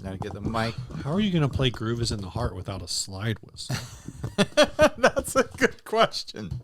Now get the mic. How are you going to play Groove is in the Heart without a slide whistle? That's a good question.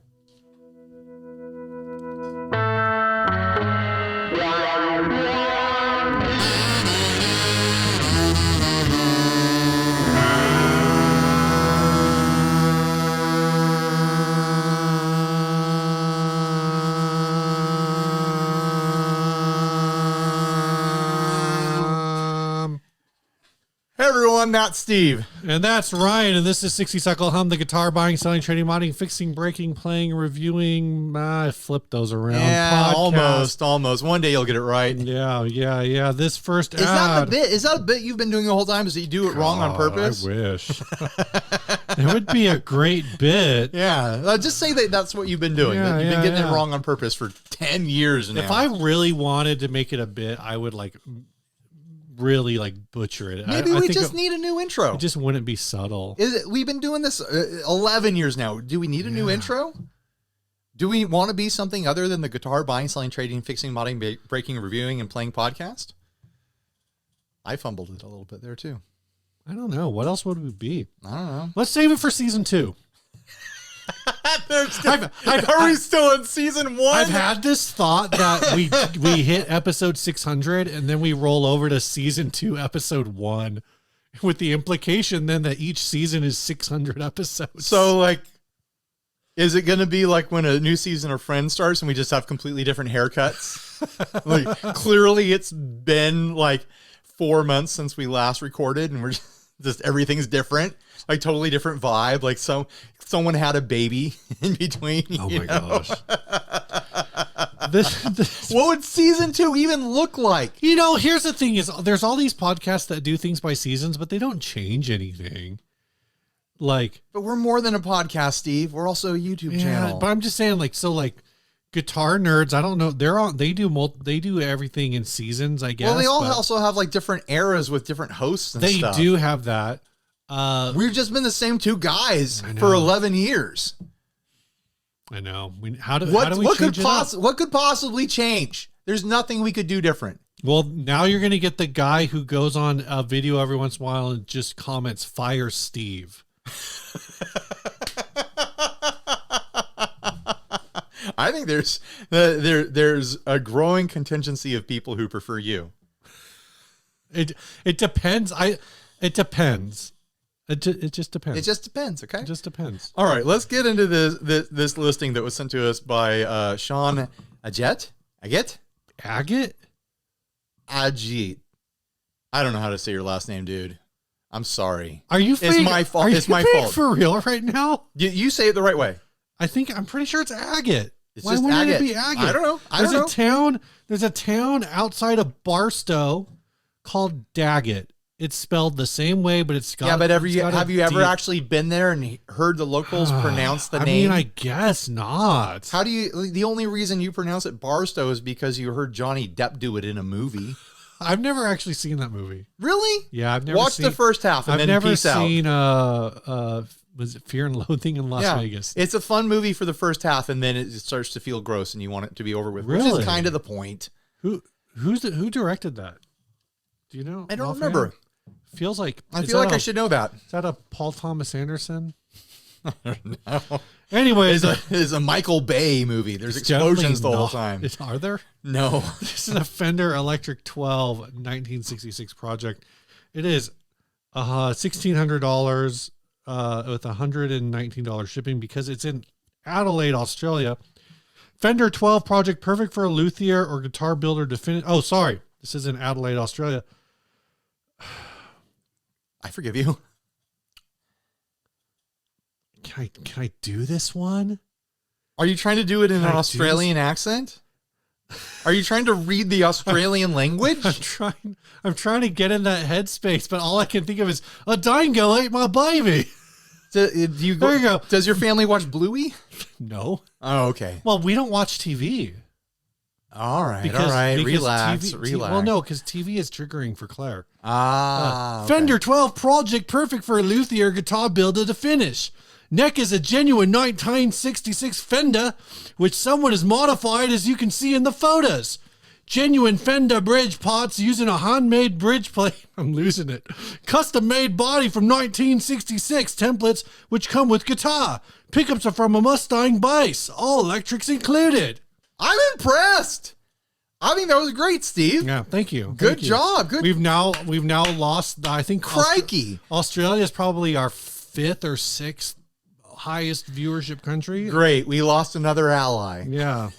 Hey everyone, that's Steve. And that's Ryan, and this is 60 Cycle Hum, the guitar buying, selling, trading, modding, fixing, breaking, playing, reviewing. I flipped those around. Yeah, Podcast. almost. One day you'll get it right. Yeah. This first Is that the bit? Is that a bit you've been doing the whole time? Is that you do it wrong on purpose? I wish. It would be a great bit. Yeah, just say that's what you've been doing. Yeah, You've been getting it wrong on purpose for 10 years now. If I really wanted to make it a bit, I would really butcher it. Maybe we just need a new intro. It just wouldn't be subtle. We've been doing this 11 years now. Do we need a new intro? Do we want to be something other than the guitar buying, selling, trading, fixing, modding, breaking, reviewing, and playing podcast? I fumbled it a little bit there too. I don't know. What else would we be? I don't know. Let's save it for season 2. Are we still in season 1? I've had this thought that we hit episode 600 and then we roll over to season 2, episode 1, with the implication then that each season is 600 episodes. So is it going to be like when a new season of Friends starts and we just have completely different haircuts? Clearly it's been 4 months since we last recorded and we're just everything's different. Totally different vibe. Someone had a baby in between. Oh my gosh. What would season 2 even look like? Here's the thing is there's all these podcasts that do things by seasons, but they don't change anything. But we're more than a podcast, Steve. We're also a YouTube channel. But I'm just saying guitar nerds, I don't know. They do everything in seasons, I guess. Well, they all also have different eras with different hosts and stuff. They do have that. We've just been the same two guys for 11 years. I know. What could possibly change? There's nothing we could do different. Well, now you're going to get the guy who goes on a video every once in a while and just comments, "Fire Steve." I think there's a growing contingency of people who prefer you. It depends. It depends. It just depends. It just depends. Okay. It just depends. All right. Let's get into this listing that was sent to us by Sean Agate. Agate. I don't know how to say your last name, dude. I'm sorry. Are you? It's my fault. It's my fault. For real right now? You say it the right way. I'm pretty sure it's Agate. Why wouldn't it be Agate? I don't know. There's a town outside of Barstow called Daggett. It's spelled the same way, but it's got. Yeah, but have you ever actually been there and heard the locals pronounce the name? I guess not. How do you? The only reason you pronounce it Barstow is because you heard Johnny Depp do it in a movie. I've never actually seen that movie. Really? Yeah, I've never watched the first half and then peace out. I've never seen was it Fear and Loathing in Las Vegas? It's a fun movie for the first half, and then it starts to feel gross, and you want it to be over with. Really? Which is kind of the point. Who directed that? Do you know? I don't remember. Feels like I feel I should know that. Is that a Paul Thomas Anderson? I don't know. Anyways, it's a Michael Bay movie. There's explosions the whole time. Are there? No. This is a Fender Electric 12 1966 project. It is $1,600 with $119 shipping because it's in Adelaide, Australia. Fender 12 project, perfect for a luthier or guitar builder to finish. Oh, sorry. This is in Adelaide, Australia. I forgive you. Can I do this one? Are you trying to do it in an Australian accent? Are you trying to read the Australian language? I'm trying to get in that headspace, but all I can think of is a dingo ate my baby. There you go. Does your family watch Bluey? No. Oh, okay. Well, we don't watch TV. All right. Relax. Well, no, because TV is triggering for Claire. Okay. Fender 12 project, perfect for a luthier guitar builder to finish. Neck is a genuine 1966 Fender, which someone has modified, as you can see in the photos. Genuine Fender bridge parts using a handmade bridge plate. I'm losing it. Custom made body from 1966 templates, which come with guitar. Pickups are from a Mustang bass. All electrics included. I'm impressed. I think that was great, Steve. Yeah, thank you. Good Thank you. job. Good. We've now lost. I think Crikey. Australia is probably our 5th or 6th highest viewership country. Great. We lost another ally. Yeah.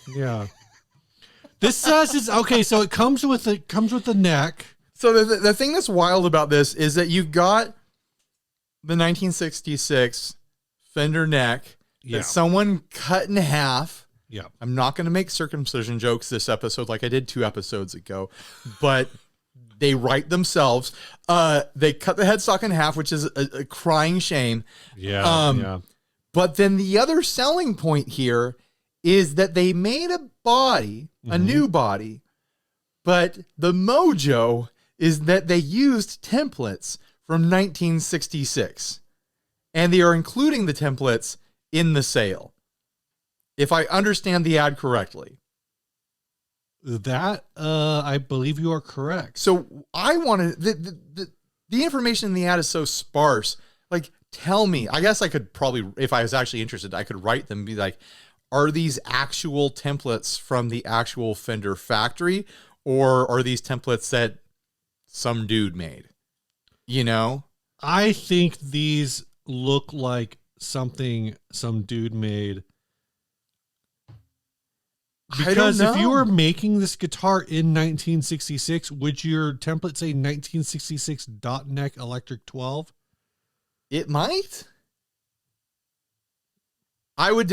This says it's okay. So it comes with the neck. So the thing that's wild about this is that you've got the 1966 Fender neck that someone cut in half. Yeah. I'm not going to make circumcision jokes this episode like I did 2 episodes ago, but they write themselves. They cut the headstock in half, which is a crying shame. Yeah. But then the other selling point here is that they made a body, a new body, but the mojo is that they used templates from 1966, and they are including the templates in the sale. If I understand the ad correctly. That, I believe you are correct. So I wanted, the information in the ad is so sparse. Like, tell me, I guess I could probably, if I was actually interested, I could write them and be like, are these actual templates from the actual Fender factory, or are these templates that some dude made? You know? I think these look like something some dude made. Because if you were making this guitar in 1966, would your template say 1966 dot neck electric 12? It might. I would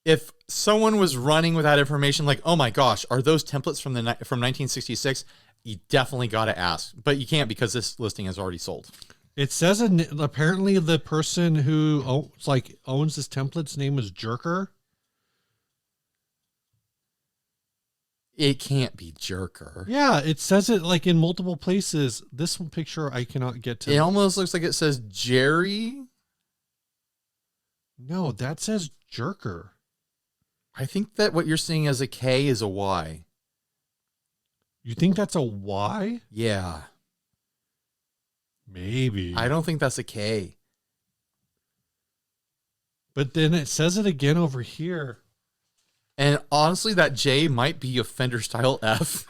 if someone was running with that information, like, oh my gosh, are those templates from 1966? You definitely got to ask, but you can't because this listing has already sold. It says apparently the person who owns this template's name is Jerker. It can't be Jerker. Yeah, it says it like in multiple places. This one picture I cannot get to. It almost looks like it says Jerry. No, that says Jerker. I think that what you're seeing as a K is a Y. You think that's a Y? Yeah. Maybe. I don't think that's a K. But then it says it again over here. And honestly, that J might be a Fender style F.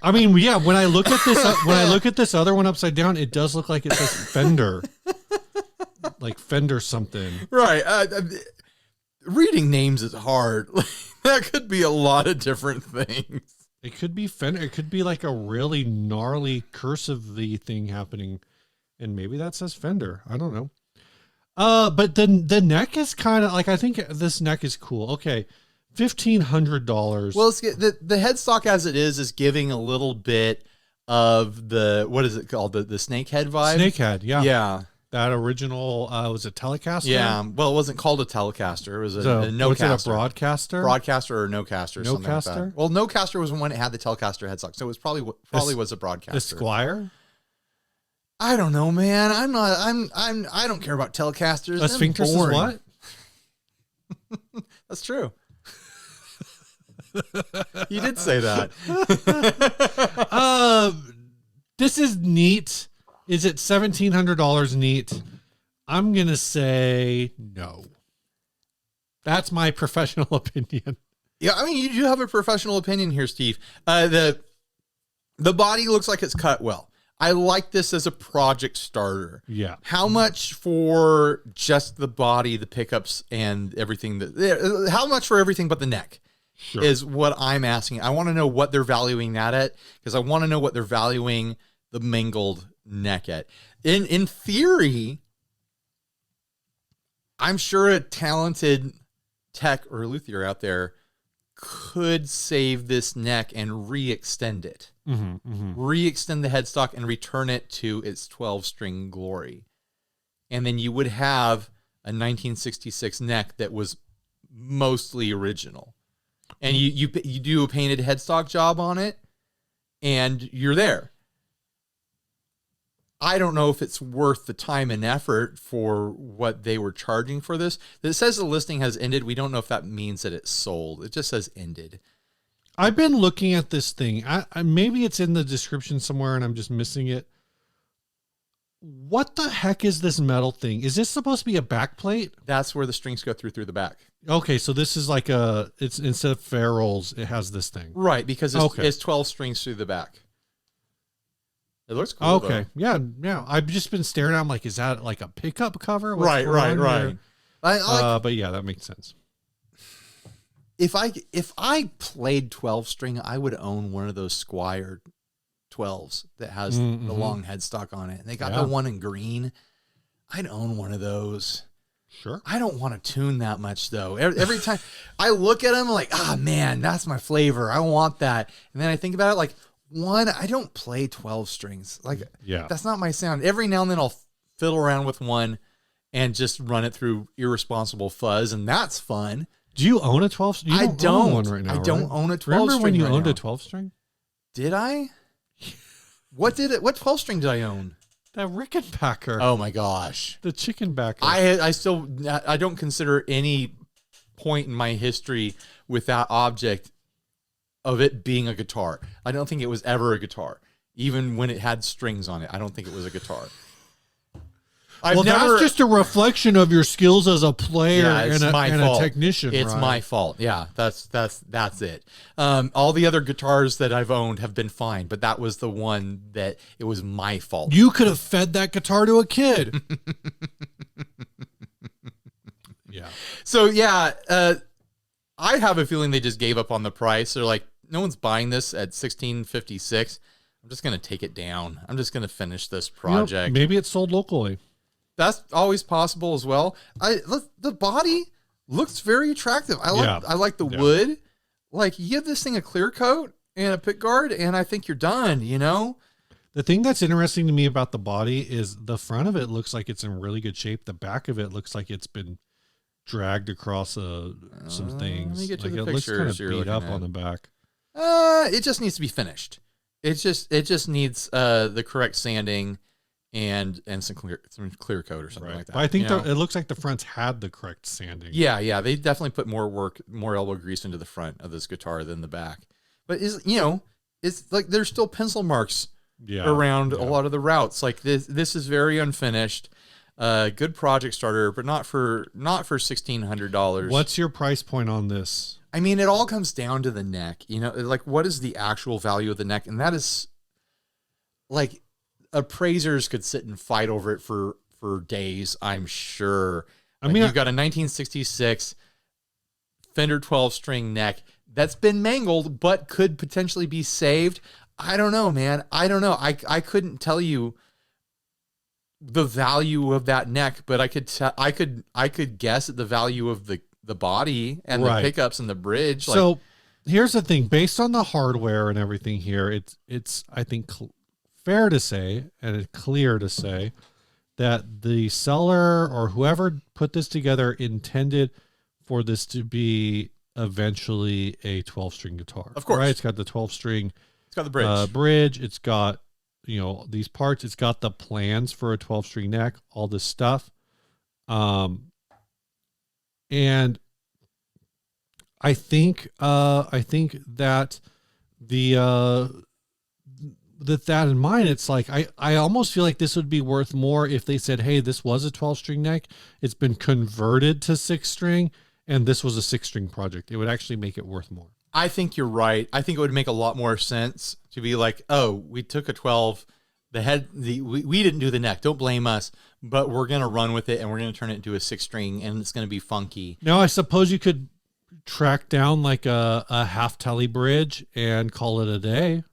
I mean, yeah, when I look at this other one upside down, it does look like it says Fender. Like Fender something. Right. Reading names is hard. That could be a lot of different things. It could be Fender. It could be like a really gnarly cursive-y thing happening. And maybe that says Fender. I don't know. But the neck is kind of like, I think this neck is cool. Okay. $1,500. Well, the headstock as it is giving a little bit of the, what is it called? The snakehead vibe? Snakehead. Yeah. Yeah. That original, was a Telecaster? Yeah. Well, it wasn't called a Telecaster. It was a no-caster. Was it a broadcaster? Broadcaster or no-caster. Something like No-caster? that. Well, no-caster was when it had the Telecaster headstock. So it was probably was a broadcaster. The Squire? I don't know, man. I don't care about Telecasters. A Sphincter is what? That's true. You did say that. This is neat. Is it $1,700 neat? I'm going to say no. That's my professional opinion. Yeah, I mean, you do have a professional opinion here, Steve. The body looks like it's cut well. I like this as a project starter. Yeah. How much for just the body, the pickups, and everything? How much for everything but the neck? Sure. Is what I'm asking. I want to know what they're valuing that at, because I want to know what they're valuing the mangled neck at. In theory, I'm sure a talented tech or luthier out there could save this neck and re-extend it. Re-extend the headstock and return it to its 12-string glory. And then you would have a 1966 neck that was mostly original. And you do a painted headstock job on it, and you're there. I don't know if it's worth the time and effort for what they were charging for this. It says the listing has ended. We don't know if that means that it's sold. It just says ended. I've been looking at this thing. Maybe it's in the description somewhere and I'm just missing it. What the heck is this metal thing? Is this supposed to be a back plate? That's where the strings go through the back. Okay, so this is like it's instead of ferrules, it has this thing. Right, because it's 12 strings through the back. It looks cool. Okay, though. yeah. I've just been staring at it. I'm like, is that like a pickup cover? Right. But yeah, that makes sense. If I played 12 string, I would own one of those Squire 12s that has the long headstock on it. And they got the one in green. I'd own one of those. Sure. I don't want to tune that much though. Every time I look at them, I'm like, man, that's my flavor. I want that. And then I think about it like, I don't play 12 strings. Like, that's not my sound. Every now and then I'll fiddle around with one and just run it through irresponsible fuzz. And that's fun. Do you own a 12 string? I don't own one right now. I don't own a 12 Remember string. when you right owned now. a 12 string? Did I? What 12 string did I own? That Rickenbacker. Oh my gosh. The chickenbacker. I don't consider any point in my history with that object of it being a guitar. I don't think it was ever a guitar. Even when it had strings on it, I don't think it was a guitar. That's just a reflection of your skills as a player and a technician. It's my fault. Yeah, that's it. All the other guitars that I've owned have been fine, but that was the one that it was my fault. You could have fed that guitar to a kid. Yeah. So I have a feeling they just gave up on the price. They're like, no one's buying this at $1,656. I'm just gonna take it down. I'm just gonna finish this project. Maybe it's sold locally. That's always possible as well. The body looks very attractive. I like the wood. Like, you give this thing a clear coat and a pick guard, and I think you're done, you know? The thing that's interesting to me about the body is the front of it looks like it's in really good shape. The back of it looks like it's been dragged across some things. Let me get to like the it looks kind of pictures beat up on the back. It just needs to be finished. It just needs the correct sanding and some clear coat or something like that. But I think it looks like the front's had the correct sanding. Yeah, they definitely put more elbow grease into the front of this guitar than the back. But it's like there's still pencil marks around a lot of the routes. Like this is very unfinished. Good project starter, but not for $1,600. What's your price point on this? I mean, it all comes down to the neck. Like, what is the actual value of the neck? And that is, like, appraisers could sit and fight over it for days, I'm sure. I mean, you've got a 1966 Fender 12-string neck that's been mangled, but could potentially be saved. I don't know, man. I don't know. I couldn't tell you the value of that neck, but I could guess at the value of the body and the pickups and the bridge. So here's the thing: based on the hardware and everything here, it's I think fair to say and clear to say that the seller or whoever put this together intended for this to be eventually a 12-string guitar. Of course, right? It's got the 12-string. It's got the bridge. It's got these parts. It's got the plans for a 12-string neck. All this stuff. And I think that that in mind, it's like, I almost feel like this would be worth more if they said, hey, this was a 12-string neck. It's been converted to 6-string and this was a 6-string project. It would actually make it worth more. I think you're right. I think it would make a lot more sense to be like, oh, we took a 12, we didn't do the neck. Don't blame us, but we're going to run with it and we're going to turn it into a 6-string and it's going to be funky. Now, I suppose you could track down like a half telly bridge and call it a day.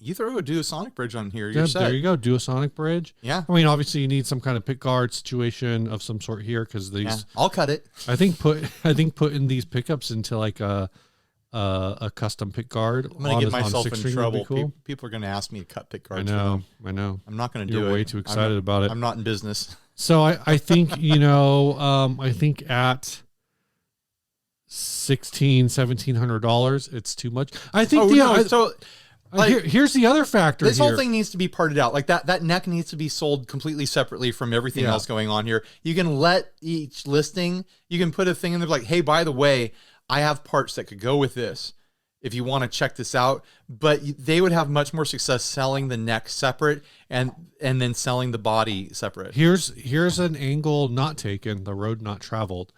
You throw a Duosonic bridge on here, you're set. There you go, Duosonic bridge. Yeah. I mean, obviously you need some kind of pick guard situation of some sort here because these. Yeah, I'll cut it. I think putting these pickups into like a custom pick guard. I'm gonna get myself in trouble. Cool. People are gonna ask me to cut pick guards. I know. I'm not gonna do it. You're way too excited about it. I'm not in business. So I think I think at $1,700, it's too much. I think Like, Here's the other factor. This whole thing needs to be parted out. Like that neck needs to be sold completely separately from everything else going on here. You can let each listing, you can put a thing in there like, hey, by the way, I have parts that could go with this if you want to check this out. But they would have much more success selling the neck separate and then selling the body separate. Here's an angle not taken, the road not traveled.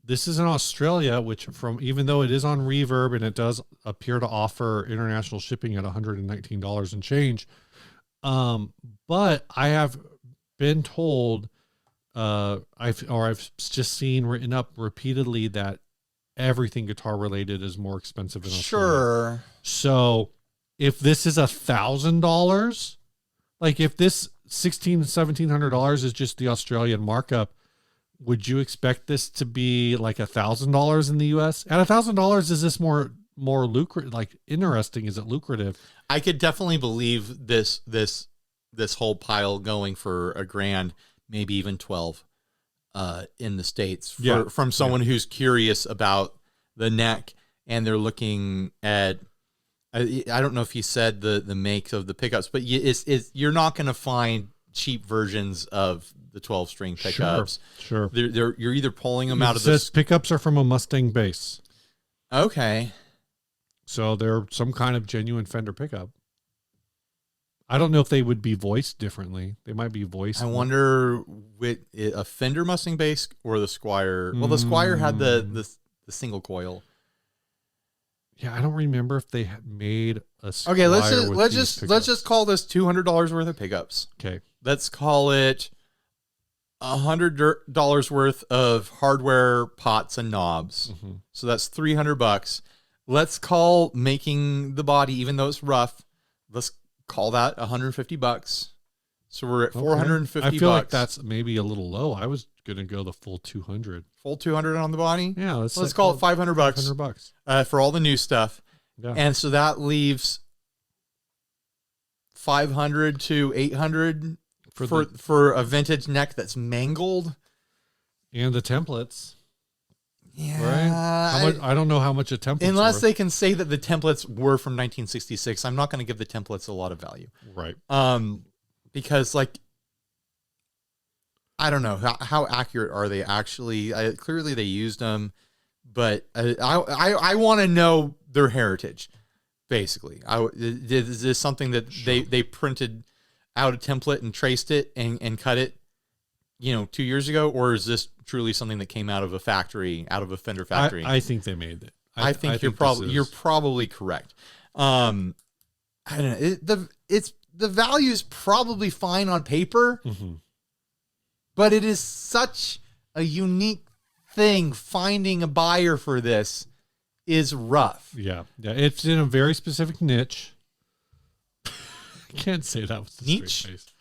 This is in Australia, which even though it is on Reverb and it does appear to offer international shipping at $119 and change. But I have been told, I've just seen written up repeatedly that everything guitar related is more expensive in Australia. Sure. So if this is $1,000, like if this $1,700 is just the Australian markup, would you expect this to be like $1,000 in the US? At $1,000, is this more lucrative? Like interesting? Is it lucrative? I could definitely believe this whole pile going for $1,000, maybe even 12, in the States from someone who's curious about the neck and they're looking at. I don't know if he said the make of the pickups, but you're not going to find cheap versions of the 12-string pickups. Sure. You're either pulling them out of this. Pickups are from a Mustang base. Okay. So they're some kind of genuine Fender pickup. I don't know if they would be voiced differently. They might be voiced. I wonder with a Fender Mustang bass or the Squire. Well, the Squire had the single coil. Yeah, I don't remember if they had made a Squire. Okay, let's just call this $200 worth of pickups. Okay. Let's call it $100 worth of hardware pots and knobs. Mm-hmm. So that's $300. Let's call making the body, even though it's rough, let's call that $150. So we're at $450. I feel like that's maybe a little low. I was gonna go the full 200. Full 200 on the body. Yeah, let's call it $500. $500 for all the new stuff. Yeah. And so that leaves $500 to $800 for a vintage neck that's mangled. And the templates. Yeah. Right? I don't know how much a template. Unless they can say that the templates were from 1966, I'm not going to give the templates a lot of value. Right. Because like, I don't know how accurate are they actually. Clearly they used them, but I want to know their heritage. Basically, is this something that they printed out a template and traced it and cut it, 2 years ago, or is this truly something that came out of a factory, out of a Fender factory? I think they made it. I think you're probably correct. I don't know. The value is probably fine on paper, but it is such a unique thing. Finding a buyer for this is rough. Yeah. It's in a very specific niche. I can't say that with the niche. Straight face.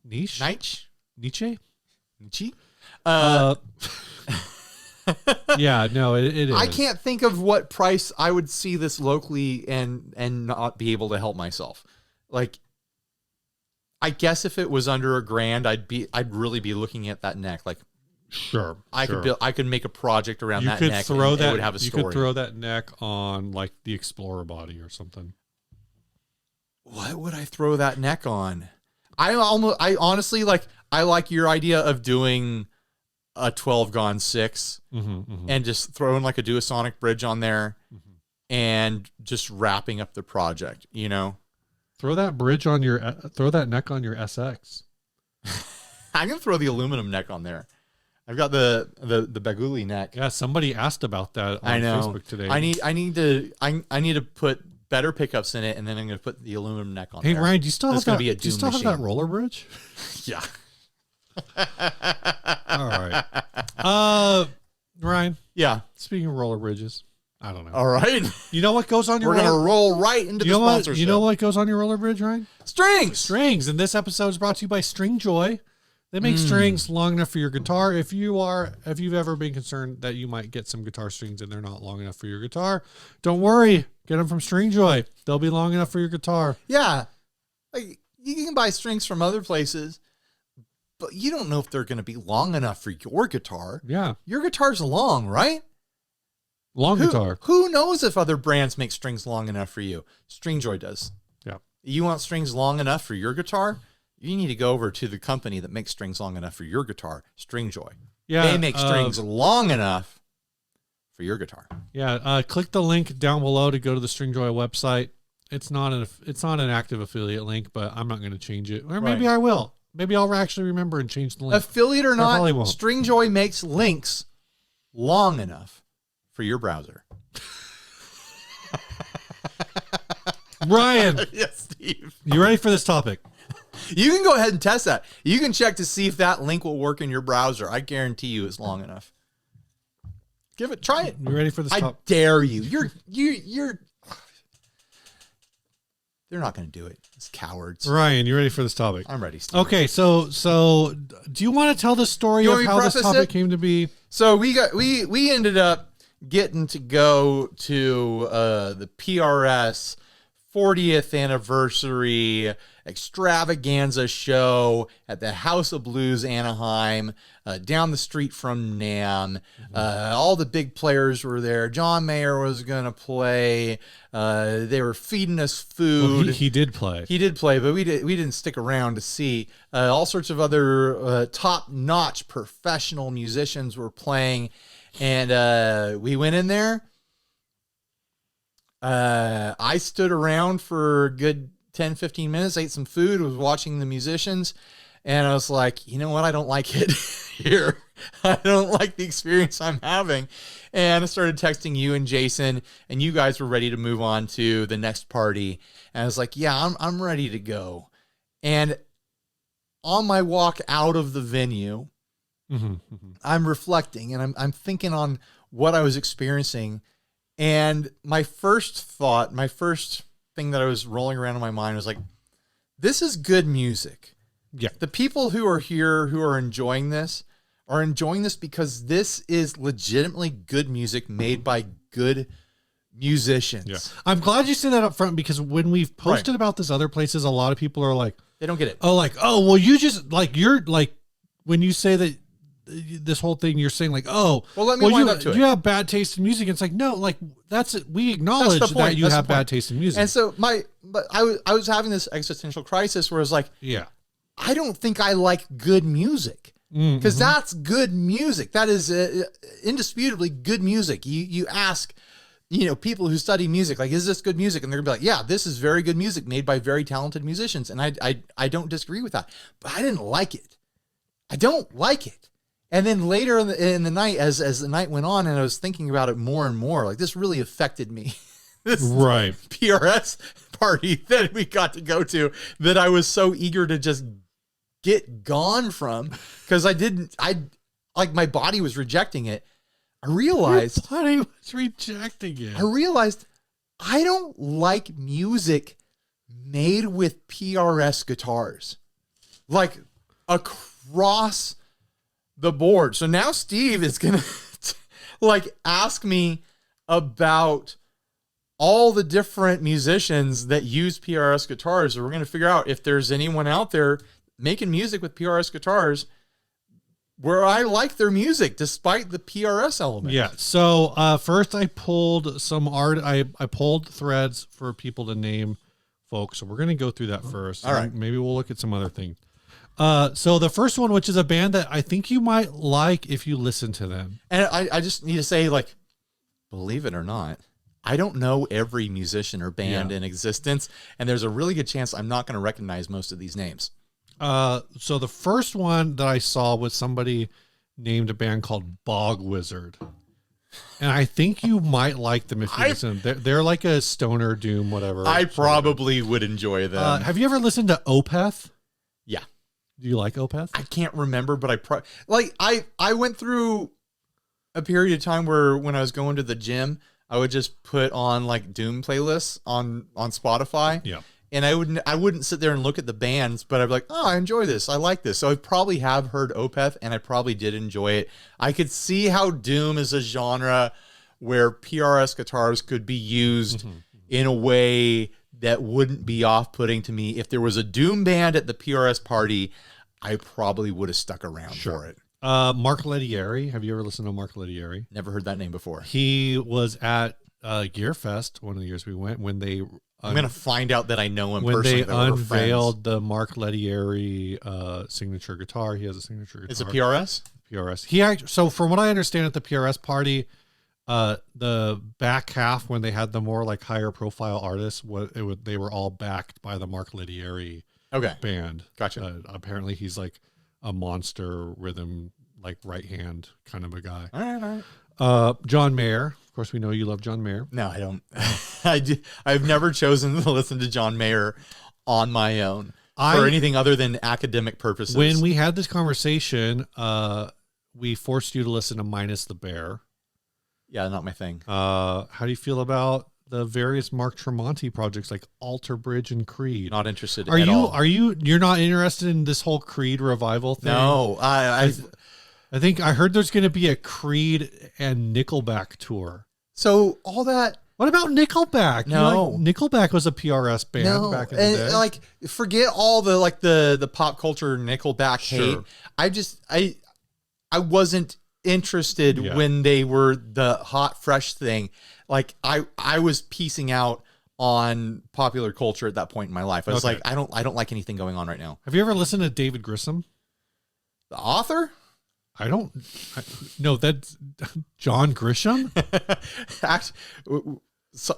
Niche. Nietzsche. Yeah, no, it is. I can't think of what price I would see this locally and not be able to help myself. Like, I guess if it was under $1,000, I'd really be looking at that neck. Like, sure, I could make a project around that neck. It would have a story. You could throw that neck on like the Explorer body or something. What would I throw that neck on? I honestly I like your idea of doing a 12 gone 6 and just throwing like a Duosonic bridge on there and just wrapping up the project, Throw that bridge on throw that neck on your SX. I'm going to throw the aluminum neck on there. I've got the Baguli neck. Yeah, somebody asked about that on Facebook today. I need to put better pickups in it, and then I'm going to put the aluminum neck on there. Hey, Ryan, do you still have that? Do you still have that roller bridge? Yeah. All right. Ryan. Yeah. Speaking of roller bridges, I don't know. All right. You know what goes on your We're going to roll right into the sponsorship. You know what goes on your roller bridge, Ryan? Strings. And this episode is brought to you by String Joy. They make strings long enough for your guitar. If you've ever been concerned that you might get some guitar strings and they're not long enough for your guitar, don't worry. Get them from String Joy. They'll be long enough for your guitar. Yeah. Like, you can buy strings from other places, but you don't know if they're going to be long enough for your guitar. Yeah. Your guitar's long, right? Long guitar. Who knows if other brands make strings long enough for you? Stringjoy does. Yeah. You want strings long enough for your guitar? You need to go over to the company that makes strings long enough for your guitar, Stringjoy. Yeah. They make strings long enough for your guitar. Yeah. Click the link down below to go to the Stringjoy website. It's not an active affiliate link, but I'm not going to change it. Or maybe I will. Maybe I'll actually remember and change the link. Affiliate or not, probably won't. Stringjoy makes links long enough for your browser. Ryan. Yes, Steve. You ready for this topic? You can go ahead and test that. You can check to see if that link will work in your browser. I guarantee you it's long enough. Try it. You ready for this topic? I dare you. You're they're not going to do it. It's cowards. Ryan, you ready for this topic? I'm ready, Steve. Okay, so do you want to tell the story of how this topic came to be? So we ended up getting to go to the PRS 40th anniversary extravaganza show at the House of Blues Anaheim, down the street from NAMM. All the big players were there. John Mayer was going to play. They were feeding us food. Well, he did play. He did play, but we didn't stick around to see. All sorts of other top-notch professional musicians were playing, and we went in there. I stood around for a good 10, 15 minutes, ate some food, was watching the musicians, and I was like, you know what? I don't like it here. I don't like the experience I'm having. And I started texting you and Jason, and you guys were ready to move on to the next party. And I was like, yeah, I'm ready to go. And on my walk out of the venue, I'm reflecting and I'm thinking on what I was experiencing. And my first thing that I was rolling around in my mind was like, this is good music. Yeah. The people who are here who are enjoying this because this is legitimately good music made by good musicians. Yeah. I'm glad you said that up front, because when we've posted about this other places, a lot of people are like, they don't get it. Oh, well, you just you're when you say that this whole thing, you're saying well, let me wind up to it. You have bad taste in music. It's like, no, that's it. We acknowledge that you have bad taste in music. And so I was having this existential crisis where I was like, yeah, I don't think I like good music, because that's good music. That is indisputably good music. You ask, people who study music, like, is this good music? And they're gonna be like, yeah, this is very good music made by very talented musicians. And I don't disagree with that, but I didn't like it. I don't like it. And then later in the night, as the night went on, and I was thinking about it more and more, like, this really affected me. This PRS party that we got to go to, that I was so eager to just get gone from, because my body was rejecting it. I realized your body was rejecting it. I realized I don't like music made with PRS guitars, like across the board. So now Steve is gonna ask me about all the different musicians that use PRS guitars. So we're gonna figure out if there's anyone out there making music with PRS guitars where I like their music despite the PRS element. Yeah. So first I pulled some art. I pulled threads for people to name folks. So we're gonna go through that first. All right. Maybe we'll look at some other things. So the first one, which is a band that I think you might like if you listen to them. And I just need to say, believe it or not, I don't know every musician or band in existence, and there's a really good chance I'm not going to recognize most of these names. So the first one that I saw was somebody named a band called Bog Wizard. And I think you might like them if you listen. They're like a stoner doom, whatever. I probably would enjoy them. Have you ever listened to Opeth? Yeah. Do you like Opeth? I can't remember, but I went through a period of time where when I was going to the gym, I would just put on doom playlists on Spotify. Yeah. And I wouldn't sit there and look at the bands, but I'd be like, oh, I enjoy this. I like this. So I probably have heard Opeth, and I probably did enjoy it. I could see how doom is a genre where PRS guitars could be used in a way that wouldn't be off-putting to me. If there was a doom band at the PRS party, I probably would have stuck around for it. Mark Lettieri. Have you ever listened to Mark Lettieri? Never heard that name before. He was at Gearfest one of the years we went when they. I'm gonna find out that I know him when personally. they unveiled the Mark Lettieri signature guitar. He has a signature guitar. It's a PRS. PRS. So from what I understand at the PRS party, the back half when they had the more like higher profile artists, they were all backed by the Mark Lettieri band. Gotcha. Apparently he's like a monster rhythm, like right hand kind of a guy. All right. John Mayer. Of course, we know you love John Mayer. No, I don't. I've never chosen to listen to John Mayer on my own for anything other than academic purposes. When we had this conversation, we forced you to listen to Minus the Bear. Yeah, not my thing. How do you feel about the various Mark Tremonti projects like Alter Bridge and Creed? Not interested at all. You're not interested in this whole Creed revival thing? No, I think I heard there's going to be a Creed and Nickelback tour. So all that. What about Nickelback? No, Nickelback was a PRS band back in the day. Like, forget all the pop culture Nickelback hate. I wasn't interested when they were the hot fresh thing. Like I was piecing out on popular culture at that point in my life. I was like, I don't like anything going on right now. Have you ever listened to David Grissom? The author? No, that's John Grisham.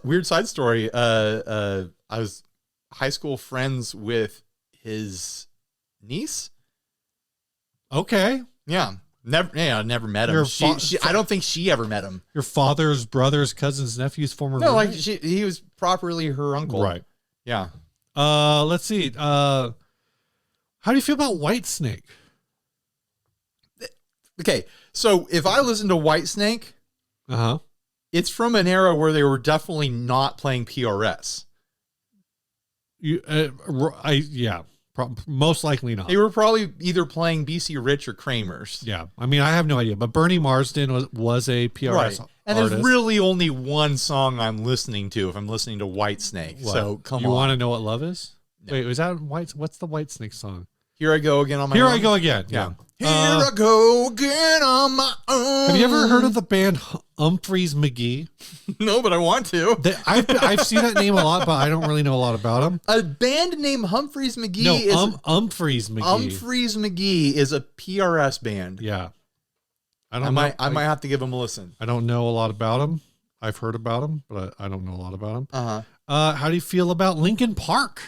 Weird side story. I was high school friends with his niece. Okay. Yeah. Never met him. I don't think she ever met him. Your father's brother's cousin's nephew's former No, roommate? like he was properly her uncle. Right. Yeah. Let's see. How do you feel about Whitesnake? Okay, so if I listen to Whitesnake, it's from an era where they were definitely not playing PRS. Most likely not. They were probably either playing BC Rich or Kramer's. Yeah, I mean, I have no idea, but Bernie Marsden was a PRS right. And artist. There's really only one song I'm listening to if I'm listening to Whitesnake. So come on. You want to know what love is? No. Wait, was that what's the Whitesnake song? Here I go again on my own. Here I go again. Yeah. Here I go again on my own. Have you ever heard of the band Humphreys McGee? No, but I want to. I've seen that name a lot, but I don't really know a lot about them. A band named Humphreys McGee Humphreys McGee. Humphreys McGee is a PRS band. Yeah. I might have to give them a listen. I don't know a lot about them. I've heard about them, but I don't know a lot about them. How do you feel about Linkin Park?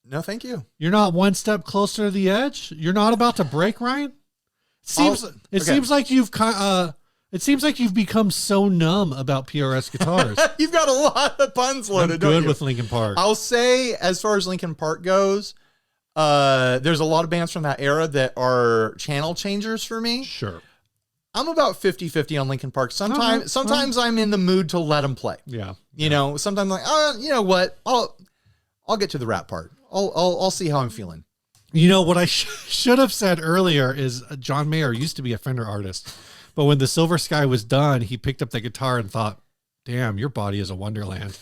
No, thank you. You're not one step closer to the edge? You're not about to break, Ryan? It seems like you've become so numb about PRS guitars. You've got a lot of puns loaded. I'm good with Linkin Park. I'll say, as far as Linkin Park goes, there's a lot of bands from that era that are channel changers for me. Sure. I'm about 50-50 on Linkin Park. Sometimes I'm in the mood to let them play. Yeah. You know, sometimes I'm like, you know what? I'll get to the rap part. I'll see how I'm feeling. You know, what I should have said earlier is John Mayer used to be a Fender artist, but when the Silver Sky was done, he picked up the guitar and thought, damn, your body is a wonderland.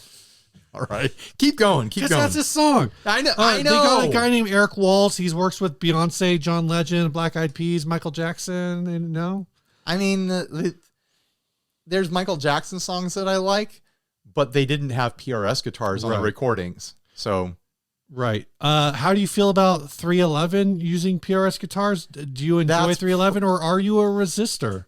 All right. Keep going. Keep going. That's his song. I know. They got a guy named Eric Waltz. He works with Beyonce, John Legend, Black Eyed Peas, Michael Jackson. And no, I mean, there's Michael Jackson songs that I like, but they didn't have PRS guitars on the recordings. So, right. How do you feel about 311 using PRS guitars? Do you enjoy 311 or are you a resistor?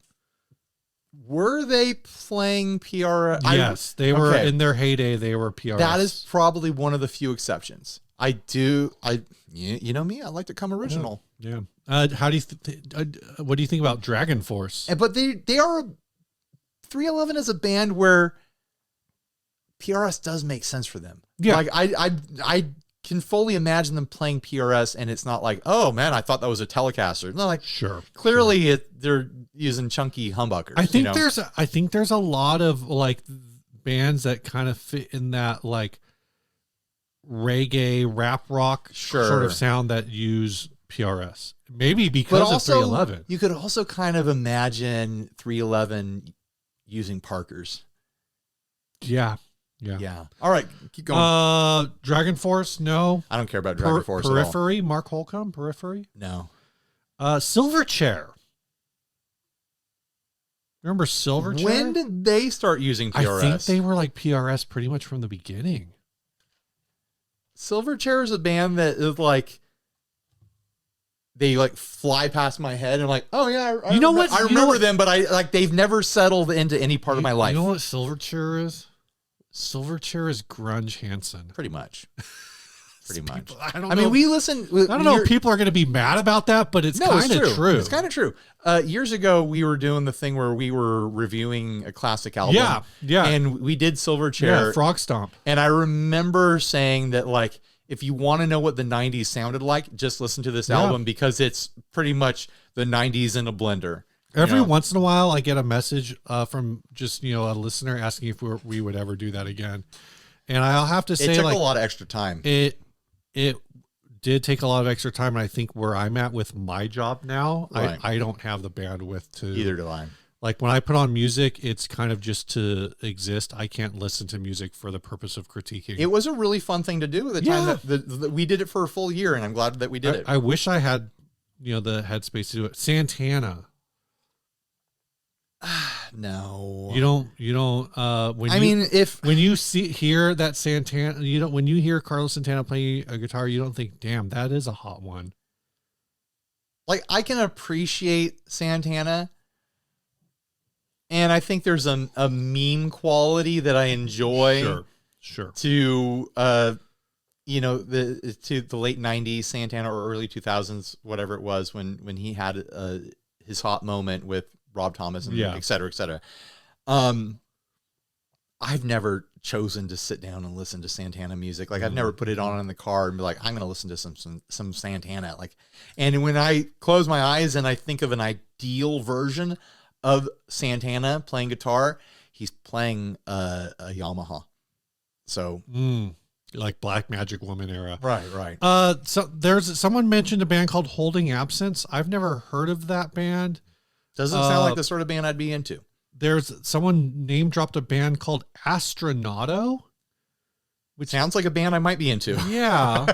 Were they playing PRS? Yes, they were in their heyday. They were PRS. That is probably one of the few exceptions. You know me, I like to come original. Yeah. How do you what do you think about Dragon Force? But they are 311 is a band where PRS does make sense for them. Yeah. Like I can fully imagine them playing PRS and it's not like, oh man, I thought that was a Telecaster. No, like clearly they're using chunky humbuckers. I think there's a lot of like bands that kind of fit in that like reggae rap rock sort of sound that use PRS. Maybe because of 311. You could also kind of imagine 311 using Parkers. Yeah. All right, keep going. Dragon Force, no. I don't care about Dragon Force Periphery, at all. Mark Holcomb, Periphery? No. Silverchair. Remember Silverchair? When did they start using PRS? I think they were like PRS pretty much from the beginning. Silverchair is a band that is like, they like fly past my head and I'm like, oh yeah, I remember them, but I like, they've never settled into any part of my life. You know what Silverchair is? Silverchair is grunge Hanson. Pretty much. Pretty much. I don't know. I mean, we listen. I don't know if people are going to be mad about that, but it's kind of true. It's kind of true. Years ago, we were doing the thing where we were reviewing a classic album. Yeah. And we did Silverchair. Yeah, Frog Stomp. And I remember saying that, like, if you want to know what the 90s sounded like, just listen to this album because it's pretty much the 90s in a blender. Every once in a while, I get a message from just, a listener asking if we would ever do that again. And I'll have to say, it took a lot of extra time. It did take a lot of extra time. And I think where I'm at with my job now, right. I don't have the bandwidth to. Either do I. Like when I put on music, it's kind of just to exist. I can't listen to music for the purpose of critiquing. It was a really fun thing to do at the time that we did it for a full year, and I'm glad that we did it. I wish I had, the headspace to do it. Santana. No, you don't. When you hear that Santana, when you hear Carlos Santana playing a guitar, you don't think, damn, that is a hot one. Like, I can appreciate Santana, and I think there's a meme quality that I enjoy. Sure. To to the late 90s Santana or early 2000s, whatever it was, when he had his hot moment with Rob Thomas and et cetera, et cetera. I've never chosen to sit down and listen to Santana music. Like, I've never put it on in the car and be like, I'm going to listen to some Santana. Like, and when I close my eyes and I think of an ideal version of Santana playing guitar, he's playing a Yamaha. So, like Black Magic Woman era. Right. So someone mentioned a band called Holding Absence. I've never heard of that band. Doesn't sound like the sort of band I'd be into. There's someone name dropped a band called Astronauto, which sounds like a band I might be into. Yeah.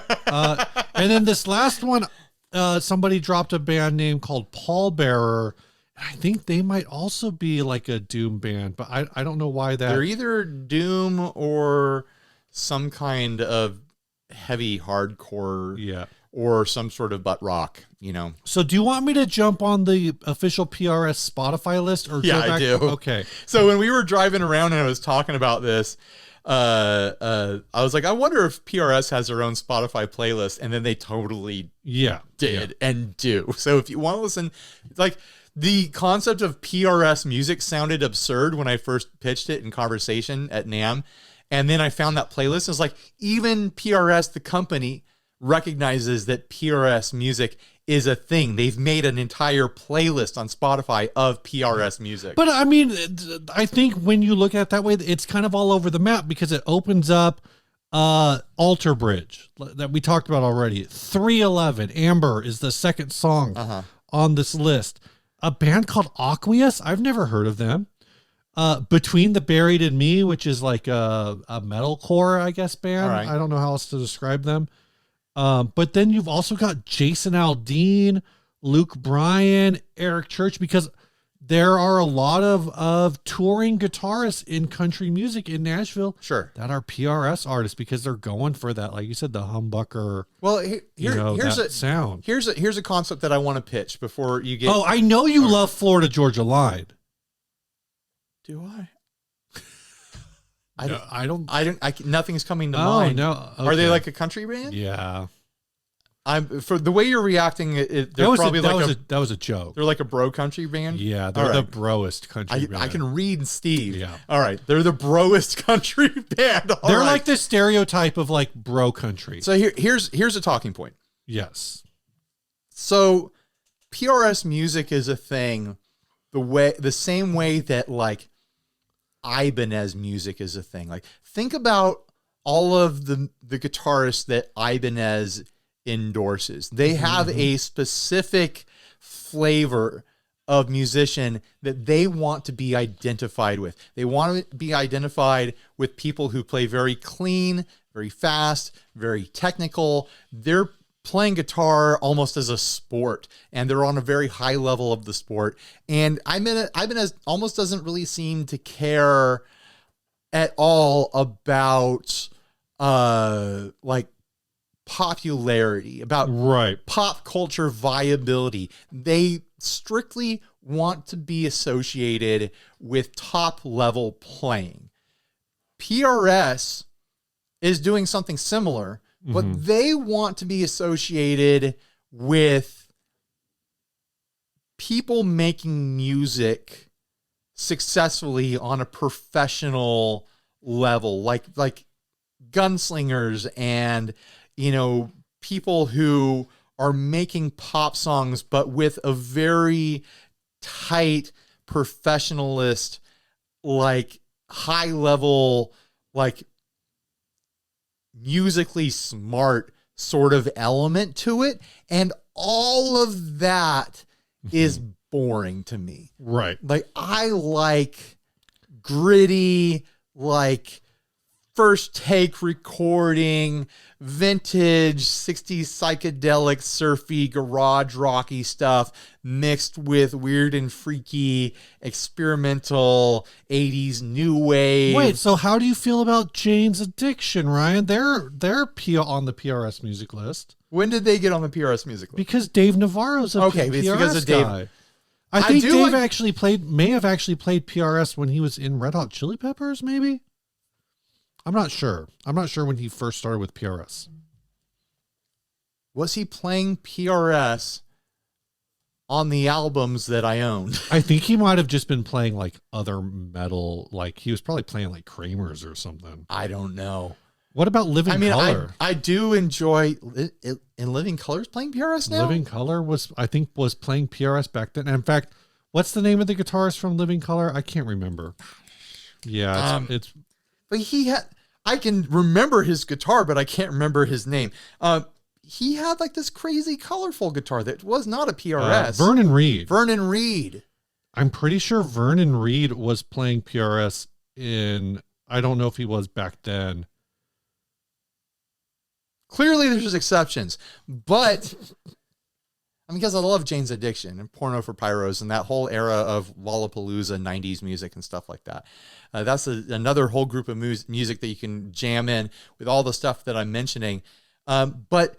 And then this last one, somebody dropped a band name called Pallbearer. I think they might also be like a doom band, but I don't know why that. They're either doom or some kind of heavy hardcore, or some sort of butt rock, So do you want me to jump on the official PRS Spotify list or go back? I do. Okay. So when we were driving around and I was talking about this, I was like, I wonder if PRS has their own Spotify playlist, and then they totally did and do. So if you want to listen, it's like the concept of PRS music sounded absurd when I first pitched it in conversation at NAMM. And then I found that playlist. It's like, even PRS, the company, recognizes that PRS music is a thing. They've made an entire playlist on Spotify of PRS music. But I mean, I think when you look at it that way, it's kind of all over the map because it opens up Alter Bridge that we talked about already. 311 Amber is the second song on this list. A band called Aqueous. I've never heard of them. Between the Buried and Me, which is like a metalcore, I guess, band. Right. I don't know how else to describe them. But then you've also got Jason Aldean, Luke Bryan, Eric Church, because there are a lot of touring guitarists in country music in Nashville that are PRS artists because they're going for that, like you said, the humbucker. Well, here's a sound. Here's a concept that I want to pitch before you get. Oh, I know you love Florida Georgia Line. Do I? Nothing's coming to mind. No. Okay. Are they like a country band? Yeah. For the way you're reacting, that was a joke. They're like a bro country band. Yeah, they're the broest country band. I can read Steve. Yeah. All right, they're the broest country band. They're like the stereotype of like bro country. So here's a talking point. Yes. So PRS music is a thing, the same way that like Ibanez music is a thing. Like, think about all of the guitarists that Ibanez endorses. They have a specific flavor of musician that they want to be identified with. They want to be identified with people who play very clean, very fast, very technical. They're playing guitar almost as a sport, and they're on a very high level of the sport. And Ibanez almost doesn't really seem to care at all about like popularity, about pop culture viability. They strictly want to be associated with top level playing. PRS is doing something similar, but they want to be associated with people making music successfully on a professional level, like gunslingers and, you know, people who are making pop songs, but with a very tight professionalist, like high level, like musically smart sort of element to it. And all of that is boring to me. Right. Like, I like gritty, like first take recording, vintage 60s psychedelic, surfy, garage rocky stuff mixed with weird and freaky experimental 80s new wave. Wait, so how do you feel about Jane's Addiction, Ryan? They're on the PRS music list. When did they get on the PRS music list? Because Dave Navarro's a PRS it's because of Dave. guy. I think Dave may have actually played PRS when he was in Red Hot Chili Peppers, maybe? I'm not sure. I'm not sure when he first started with PRS. Was he playing PRS on the albums that I owned? I think he might have just been playing like other metal, like he was probably playing like Kramer's or something. I don't know. What about Living Color? I do enjoy in Living Color's playing PRS now. Living Color was playing PRS back then. And in fact, what's the name of the guitarist from Living Color? I can't remember. Yeah, it's but I can remember his guitar, but I can't remember his name. He had like this crazy colorful guitar that was not a PRS. Vernon Reid. Vernon Reid. I'm pretty sure Vernon Reid was playing PRS I don't know if he was back then. Clearly there's exceptions, but because I love Jane's Addiction and Porno for Pyros and that whole era of Lollapalooza 90s music and stuff like that. That's another whole group of music that you can jam in with all the stuff that I'm mentioning. But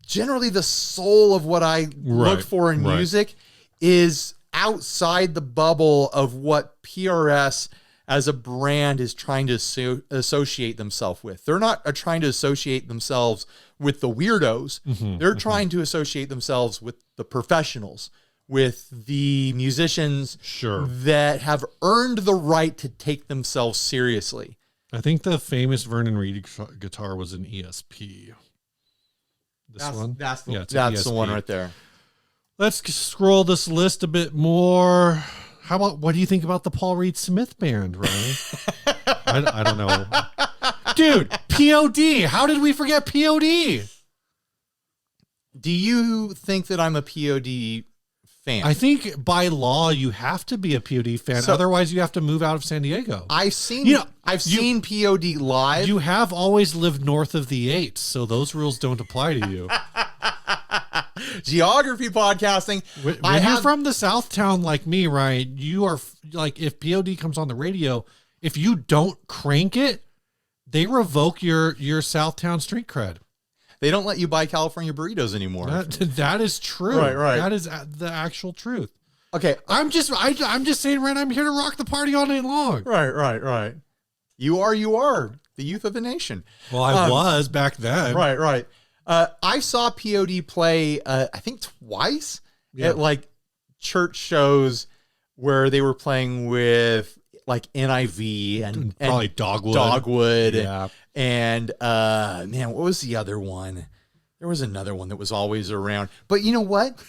generally the soul of what I look for in music is outside the bubble of what PRS as a brand is trying to associate themselves with. They're not trying to associate themselves with the weirdos. They're trying to associate themselves with the professionals, with the musicians that have earned the right to take themselves seriously. I think the famous Vernon Reid guitar was an ESP. That's the one right there. Let's scroll this list a bit more. What do you think about the Paul Reed Smith band, Ryan? I don't know. Dude, POD. How did we forget POD? Do you think that I'm a POD fan? I think by law you have to be a POD fan. Otherwise you have to move out of San Diego. I've seen POD live. You have always lived north of the 8, so those rules don't apply to you. Geography podcasting. When you're from the South Town like me, Ryan, you are like, if POD comes on the radio, if you don't crank it, they revoke your South Town street cred. They don't let you buy California burritos anymore. That is true. Right. That is the actual truth. Okay, I'm just saying, Ryan, I'm here to rock the party all night long. Right. You are the youth of the nation. Well, I was back then. Right. I saw POD play, I think twice at like church shows where they were playing with like NIV and probably Dogwood. Yeah. And man, what was the other one? There was another one that was always around. But you know what?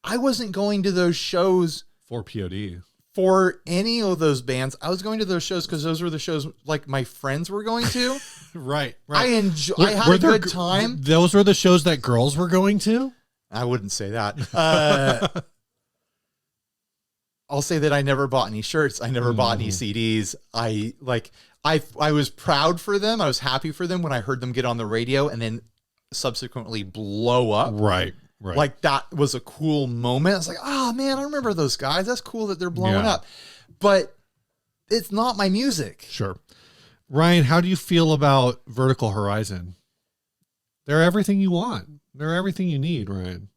I wasn't going to those shows for POD. For any of those bands. I was going to those shows because those were the shows like my friends were going to. Right. I had a good time. Those were the shows that girls were going to? I wouldn't say that. I'll say that I never bought any shirts. I never bought any CDs. I was proud for them. I was happy for them when I heard them get on the radio. And then subsequently blow up. Right. Like that was a cool moment. I was like, oh man, I remember those guys. That's cool that they're blowing up. But it's not my music. Sure. Ryan, how do you feel about Vertical Horizon? They're everything you want. They're everything you need, Ryan.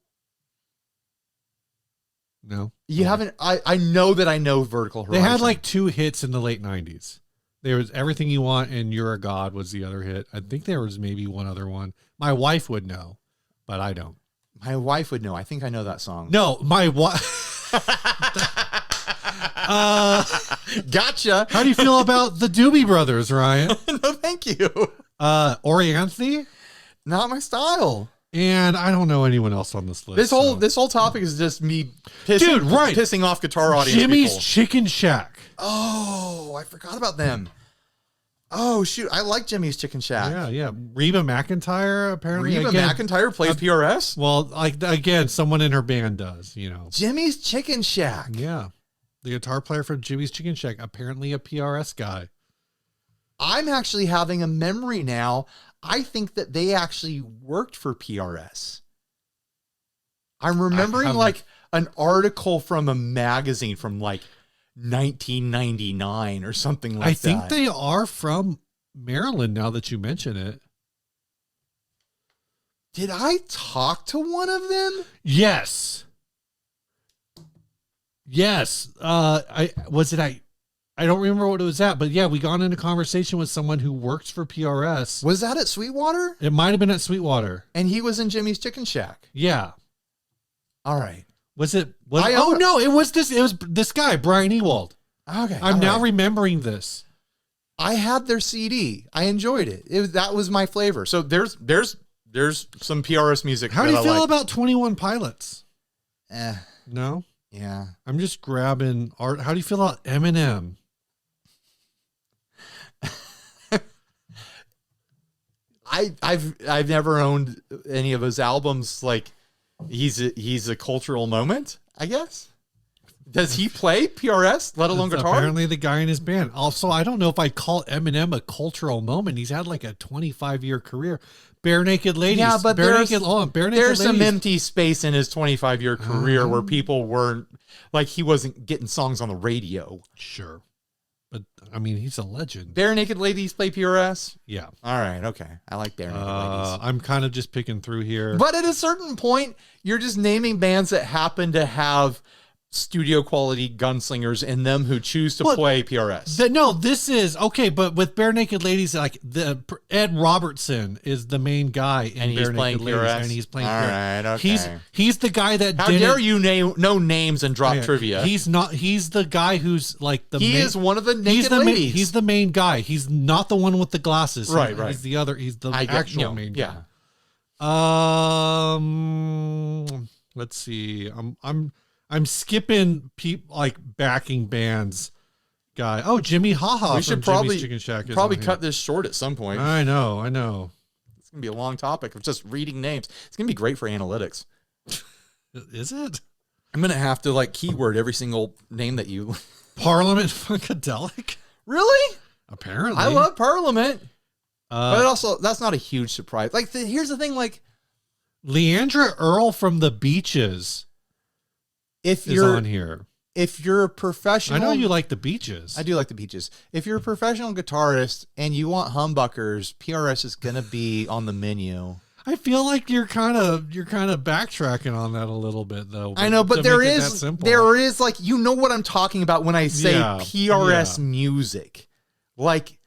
No? You haven't, I know that I know Vertical Horizon. They had like 2 hits in the late 90s. There was Everything You Want and You're a God was the other hit. I think there was maybe one other one. My wife would know, but I don't. My wife would know. I think I know that song. No, my wife. Gotcha. How do you feel about the Doobie Brothers, Ryan? No, thank you. Orianthi? Not my style. And I don't know anyone else on this list. This whole topic is just me pissing off guitar audience. Jimmy's people. Chicken Shack. Oh, I forgot about them. Oh shoot, I like Jimmy's Chicken Shack. Yeah. Reba McEntire apparently. McEntire plays PRS. Well, like again, someone in her band does. Jimmy's Chicken Shack. Yeah, the guitar player for Jimmy's Chicken Shack, apparently a PRS guy. I'm actually having a memory now. I think that they actually worked for PRS. I'm remembering like an article from a magazine from like 1999 or something like that. I think they are from Maryland now that you mention it. Did I talk to one of them? Yes. I don't remember what it was at, but yeah, we got into conversation with someone who works for PRS. Was that at Sweetwater? It might have been at Sweetwater. And he was in Jimmy's Chicken Shack. Yeah. All right. It was this guy, Brian Ewald. Okay. I'm now remembering this. I had their CD. I enjoyed it. That was my flavor. So there's some PRS music. How do you feel about 21 Pilots? No? Yeah. I'm just grabbing art. How do you feel about Eminem? I've never owned any of his albums. Like he's a cultural moment, I guess. Does he play PRS, let alone guitar? Apparently the guy in his band. Also, I don't know if I'd call Eminem a cultural moment. He's had like a 25-year career. Bare Naked Ladies. Yeah, but there's some Ladies. empty space in his 25-year career where people weren't, like he wasn't getting songs on the radio. Sure. But, I mean, he's a legend. Bare Naked Ladies play PRS? Yeah. All right, okay. I like Bare Naked Ladies. I'm kind of just picking through here. But at a certain point, you're just naming bands that happen to have studio quality gunslingers in them who choose to play PRS. This is okay, but with Bare Naked Ladies, like Ed Robertson is the main guy in Bare Naked Ladies, and he's playing PRS. All right, okay. He's the guy that. How dare you know names and drop trivia? He's not. He's the guy who's like the. He is one of the Naked Ladies. He's the main guy. He's not the one with the glasses. Right. He's the other. He's the actual main guy. Let's see. I'm skipping like backing bands guy. Oh, Jimmy Haha. We should Jimmy's Chicken Shack probably cut this short at some point. I know. It's gonna be a long topic of just reading names. It's gonna be great for analytics. Is it? I'm gonna have to like keyword every single name that you. Parliament Funkadelic. Really? Apparently, I love Parliament. But also, that's not a huge surprise. Like, here's the thing: like, Leandra Earl from the Beaches. If you're on here, if you're a professional, I know you like the Beaches. I do like the Beaches. If you're a professional guitarist and you want humbuckers, PRS is gonna be on the menu. I feel like you're kind of backtracking on that a little bit, though. I know, but there is like, you know what I'm talking about when I say PRS music, like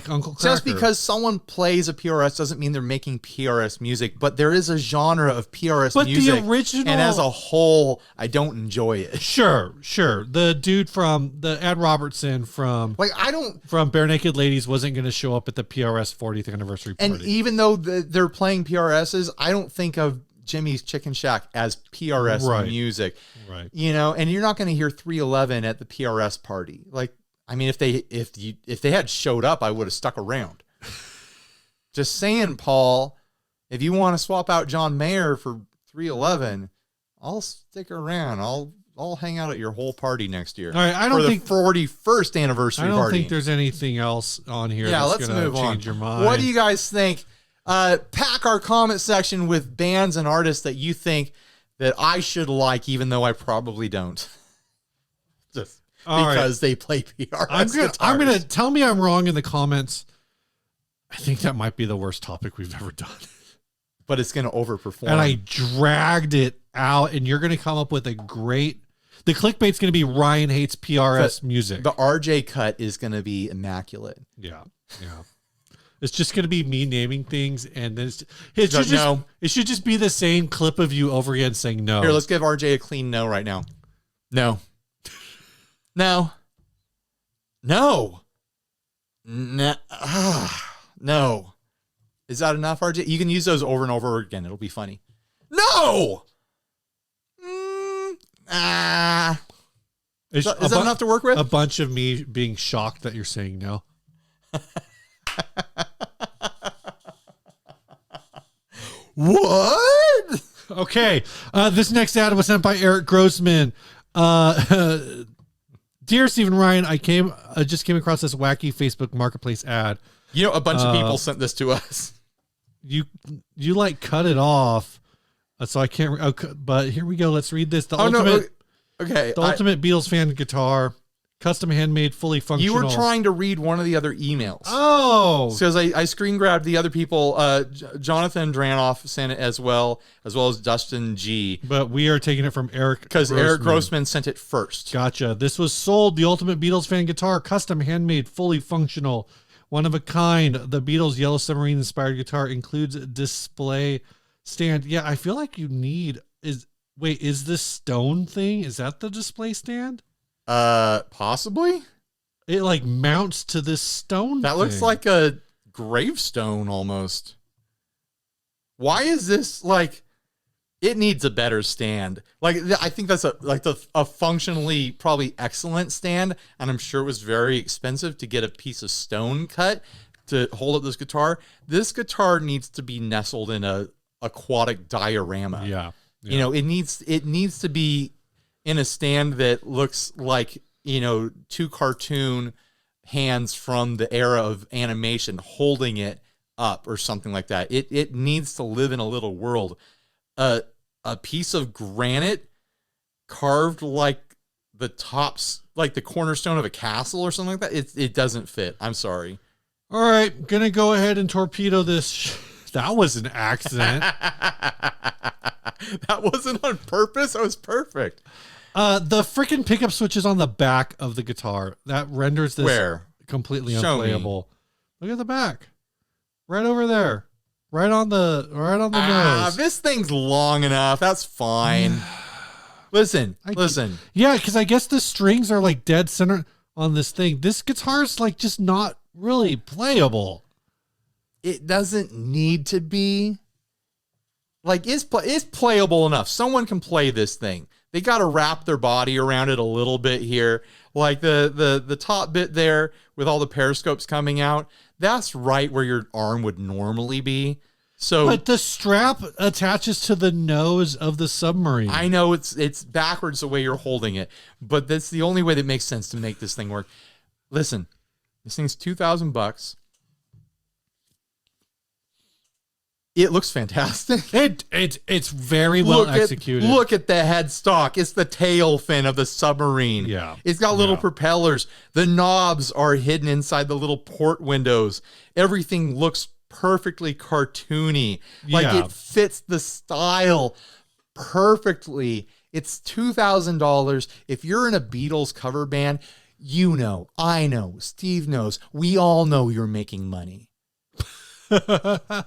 Uncle Cracker. Just because someone plays a PRS doesn't mean they're making PRS music, but there is a genre of PRS music. The original, and as a whole, I don't enjoy it. Sure. The dude from the Ed Robertson from Bare Naked Ladies wasn't going to show up at the PRS 40th anniversary party. And even though they're playing PRSs, I don't think of Jimmy's Chicken Shack as PRS music. Right. You know, and you're not going to hear 311 at the PRS party. Like, I mean, if they had showed up, I would have stuck around. Just saying, Paul, if you want to swap out John Mayer for 311, I'll stick around. I'll hang out at your whole party next year. All right, I don't think 41st anniversary party. I don't think there's anything else on here. Yeah, that's let's move on. Change your mind. What do you guys think Pack our comment section with bands and artists that you think that I should like, even though I probably don't. Just because they play PRS guitars. I'm gonna tell me I'm wrong in the comments. I think that might be the worst topic we've ever done. But it's gonna overperform. And I dragged it out, and you're gonna come up with a great. The clickbait's gonna be Ryan hates PRS music. The RJ cut is gonna be immaculate. Yeah. It's just gonna be me naming things, and then it should just be the same clip of you over again saying no. Here, let's give RJ a clean no right now. No. No. No. No. No. Is that enough, RJ? You can use those over and over again. It'll be funny. No. Is that enough to work with? A bunch of me being shocked that you're saying no. What? Okay. This next ad was sent by Eric Grossman. Dear Stephen Ryan, I just came across this wacky Facebook Marketplace ad. You know, a bunch of people sent this to us. You like cut it off, so I can't. But here we go. Let's read this. The ultimate Beatles fan guitar, custom handmade, fully functional. You were trying to read one of the other emails. Oh, because I screen grabbed the other people. Jonathan Dranoff sent it as well as Dustin G. But we are taking it from Eric because Eric Grossman sent it first. Gotcha. This was sold. The ultimate Beatles fan guitar, custom handmade, fully functional. One of a kind. The Beatles Yellow Submarine inspired guitar includes a display stand. Yeah, I feel like you need is this stone thing? Is that the display stand? Possibly. It like mounts to this stone. That looks like a gravestone almost. Why is this like? It needs a better stand. Like, I think that's a functionally probably excellent stand, and I'm sure it was very expensive to get a piece of stone cut to hold up this guitar. This guitar needs to be nestled in a aquatic diorama. Yeah. You know, it needs to be in a stand that looks like, you know, two cartoon hands from the era of animation holding it up or something like that. It needs to live in a little world. A piece of granite carved like the tops, like the cornerstone of a castle or something like that. It doesn't fit. I'm sorry. All right, gonna go ahead and torpedo this. That was an accident. That wasn't on purpose. That was perfect. The freaking pickup switch is on the back of the guitar. That renders this completely unplayable. Look at the back, right over there. Right on the nose. This thing's long enough. That's fine. Listen. Yeah, because I guess the strings are like dead center on this thing. This guitar's like just not really playable. It doesn't need to be. Like, it's playable enough. Someone can play this thing. They got to wrap their body around it a little bit here. Like the top bit there with all the periscopes coming out. That's right where your arm would normally be. But the strap attaches to the nose of the submarine. I know it's backwards the way you're holding it, but that's the only way that makes sense to make this thing work. Listen, this thing's $2,000. It looks fantastic. It's very well executed. Look at the headstock. It's the tail fin of the submarine. Yeah. It's got little propellers. The knobs are hidden inside the little port windows. Everything looks perfectly cartoony. Like it fits the style perfectly. It's $2,000. If you're in a Beatles cover band, you know, I know, Steve knows, we all know you're making money.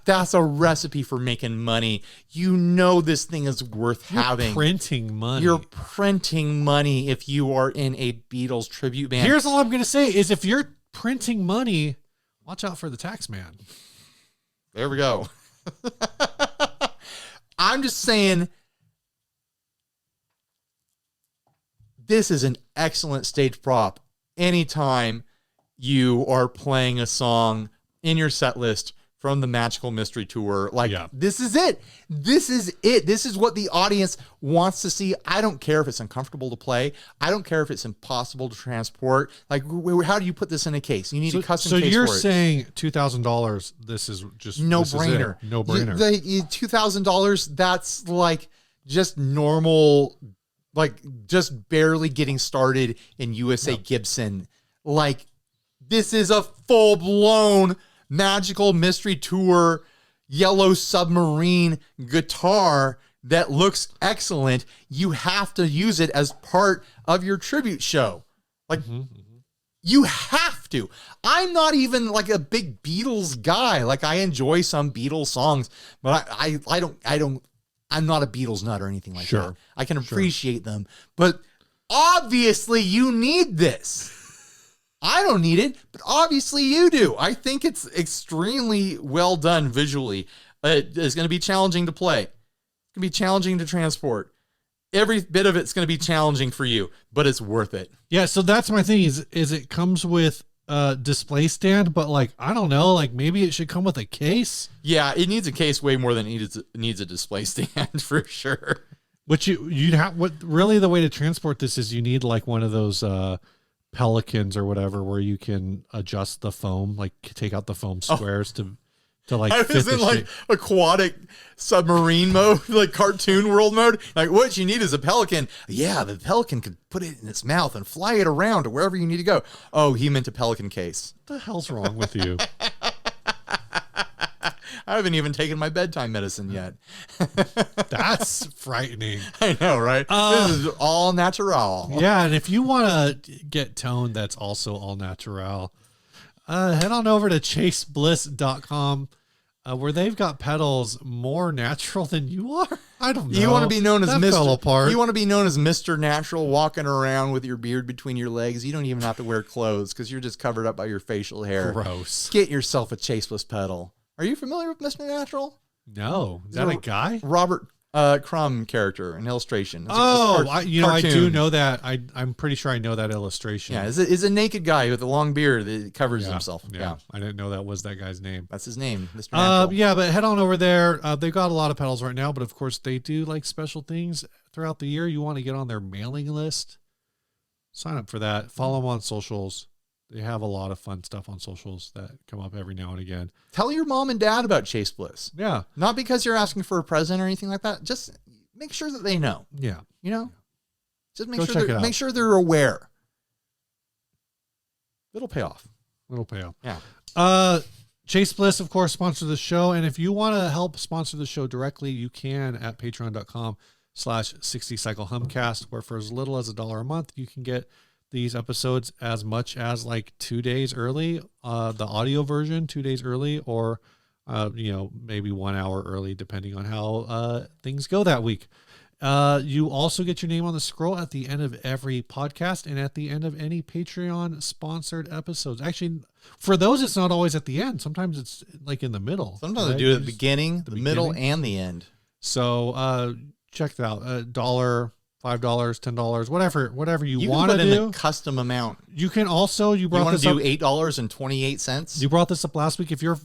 That's a recipe for making money. You know this thing is worth having. Printing money. You're printing money if you are in a Beatles tribute band. Here's all I'm going to say is if you're printing money, watch out for the tax man. There we go. I'm just saying this is an excellent stage prop anytime you are playing a song in your set list from the Magical Mystery Tour. Like, Yeah. this is it. This is it. This is what the audience wants to see. I don't care if it's uncomfortable to play. I don't care if it's impossible to transport. Like, how do you put this in a case? You need a custom case for it. So you're saying $2,000, this is just no-brainer. No-brainer. $2,000, that's like just normal, like just barely getting started in USA Gibson. Like, this is a full-blown Magical Mystery Tour Yellow Submarine guitar that looks excellent. You have to use it as part of your tribute show. Like, you have to. I'm not even like a big Beatles guy. Like, I enjoy some Beatles songs, but I'm not a Beatles nut or anything like that. I can appreciate them, but obviously you need this. I don't need it, but obviously you do. I think it's extremely well done visually. It's going to be challenging to play. It's going to be challenging to transport. Every bit of it's going to be challenging for you, but it's worth it. Yeah, so that's my thing is it comes with a display stand, but like, I don't know, like maybe it should come with a case. Yeah, it needs a case way more than it needs a display stand for sure. Which you'd have, what really the way to transport this is you need like one of those Pelicans or whatever where you can adjust the foam, like take out the foam squares to like I fit was the in like shape. aquatic submarine mode, like cartoon world mode. Like, what you need is a pelican. Yeah, the pelican could put it in its mouth and fly it around to wherever you need to go. Oh, he meant a pelican case. What the hell's wrong with you? I haven't even taken my bedtime medicine yet. That's frightening. I know, right? This is all natural. Yeah, and if you want to get tone that's also all natural, head on over to chasebliss.com where they've got pedals more natural than you are. I don't know. You want to be known as That fell apart. You want to be known as Mr. Natural, walking around with your beard between your legs. You don't even have to wear clothes because you're just covered up by your facial hair. Gross. Get yourself a Chase Bliss pedal. Are you familiar with Mr. Natural? No. Is that a guy? Robert Crumb character, an illustration. It's I do cartoon. know that. I'm pretty sure I know that illustration. Yeah, is a naked guy with a long beard that covers himself. Yeah. I didn't know that was that guy's name. That's his name, Mr. Natural. Yeah, but head on over there. They've got a lot of pedals right now, but of course they do like special things throughout the year. You want to get on their mailing list, sign up for that. Follow them on socials. They have a lot of fun stuff on socials that come up every now and again. Tell your mom and dad about Chase Bliss. Yeah. Not because you're asking for a present or anything like that. Just make sure that they know. Yeah. You know? Just Make sure they're aware. It'll pay off. It'll pay off. Yeah. Chase Bliss, of course, sponsors the show. And if you want to help sponsor the show directly, you can at patreon.com/60cyclehumcast, where for as little as $1 a month, you can get these episodes as much as like 2 days early, the audio version 2 days early, or maybe 1 hour early, depending on how things go that week. You also get your name on the scroll at the end of every podcast and at the end of any Patreon sponsored episodes. Actually, for those, it's not always at the end. Sometimes it's like in the middle. Sometimes they do it at the beginning, the middle, and the end. So check that out. $1, $5, $10, whatever you want to do. You can put in a custom amount. You can also, you want this to up. do $8.28. You brought this up last week. If you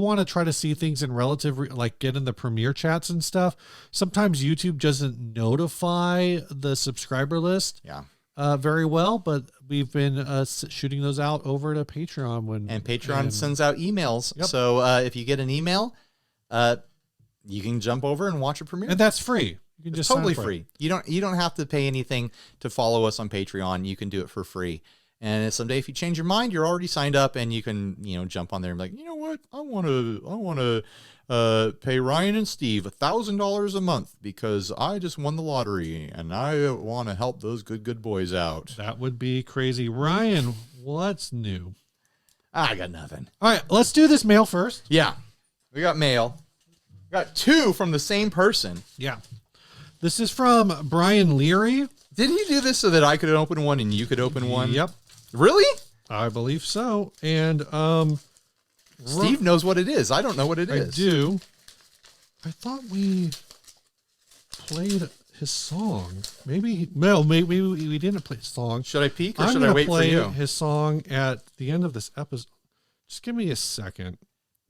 want to try to see things in relative, like get in the premiere chats and stuff, sometimes YouTube doesn't notify the subscriber list. Yeah. Very well, but we've been shooting those out over to Patreon and Patreon sends out emails. Yep. So if you get an email, you can jump over and watch a premiere, and that's free. You can it's totally free. You don't have to pay anything to follow us on Patreon. You can do it for free. And someday, if you change your mind, you're already signed up, and you can jump on there and be like, you know what, I want to pay Ryan and Steve $1,000 a month because I just won the lottery and I want to help those good boys out. That would be crazy. Ryan, what's new? I got nothing. All right, let's do this mail first. Yeah, we got mail. We got 2 from the same person. Yeah. This is from Brian Leary. Did he do this so that I could open one and you could open one? Yep. Really? I believe so. And Steve knows what it is. I don't know what it is. I do. I thought we played his song. Maybe we didn't play his song. Should I peek or should I wait for you? His song at the end of this episode. Just give me a second.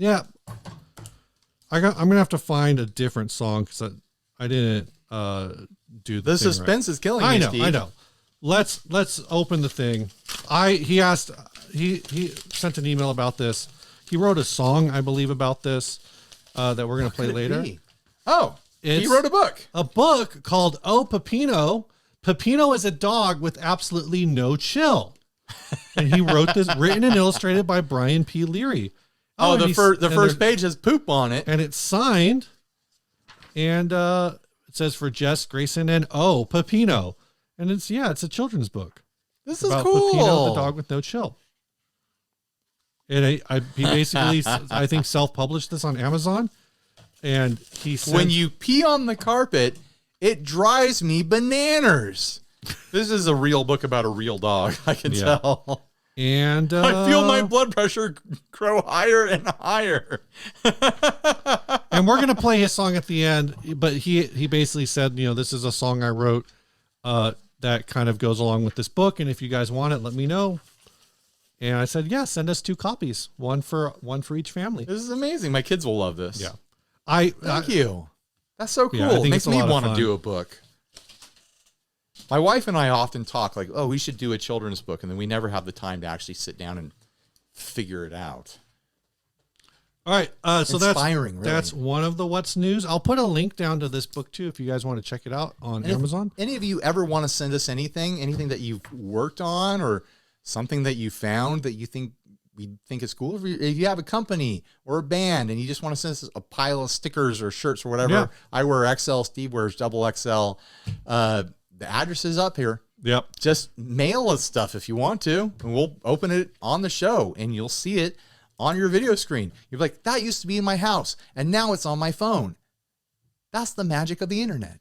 Yeah. I'm gonna have to find a different song because I didn't do The thing suspense is killing right. me, I know, Steve. I know. Let's open the thing. He sent an email about this. He wrote a song, I believe, about this that we're gonna play later. Oh, he wrote a book. A book called Oh Pepino. Pepino is a dog with absolutely no chill. And he wrote this, written and illustrated by Brian P. Leary. Oh, the first page has poop on it. And it's signed. And it says for Jess, Grayson, and Oh Pepino. And it's a children's book. This is about cool. Pepino, the dog with no chill. And he basically, I think, self-published this on Amazon. And he said, when you pee on the carpet, it drives me bananas. This is a real book about a real dog. I can tell. And I feel my blood pressure grow higher and higher. And we're gonna play his song at the end. But he basically said, this is a song I wrote that kind of goes along with this book. And if you guys want it, let me know. And I said, yeah, send us 2 copies, one for each family. This is amazing. My kids will love this. Yeah. Thank you. That's so cool. Yeah, It makes me want to do a book. My wife and I often talk like, oh, we should do a children's book. And then we never have the time to actually sit down and figure it out. All right. So Inspiring, really. That's one of the What's News. I'll put a link down to this book too, if you guys want to check it out on Amazon. If any of you ever want to send us anything that you've worked on or something that you found that you think we think is cool. If you have a company or a band and you just want to send us a pile of stickers or shirts or whatever, Yeah. I wear XL, Steve wears double XL. The address is up here. Yep. Just mail us stuff if you want to, and we'll open it on the show and you'll see it on your video screen. You're like, that used to be in my house and now it's on my phone. That's the magic of the internet.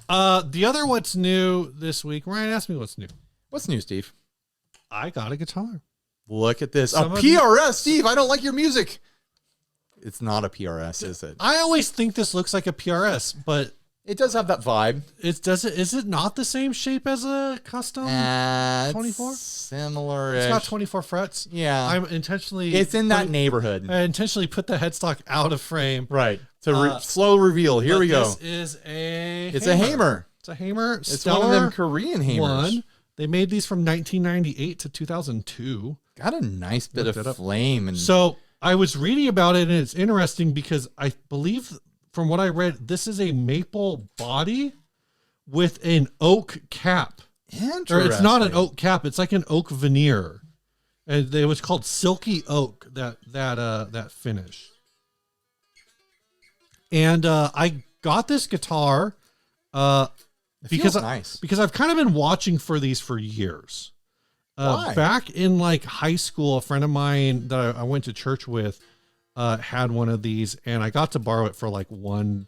The other What's New this week, Ryan asked me what's new. What's new, Steve? I got a guitar. Look at this. Some A of PRS, Steve. I don't like your music. It's not a PRS, is it? I always think this looks like a PRS, but It does have that vibe. is it not the same shape as a custom? 24? Similar. It's got 24 frets. Yeah. I'm intentionally. It's in that neighborhood. I intentionally put the headstock out of frame. Right. To slow reveal. Here we go. This is a. It's a Hamer. It's a Hamer. It's one of them Korean Hamers. One. They made these from 1998 to 2002. Got a nice bit of flame. And So I was reading about it, and it's interesting because I believe, from what I read, this is a maple body with an oak cap. interesting. Or it's not an oak cap; it's like an oak veneer, and it was called silky oak. That finish. And I got this guitar because I've kind of been watching for these for years. Why? Back in like high school, a friend of mine that I went to church with had one of these, and I got to borrow it for like one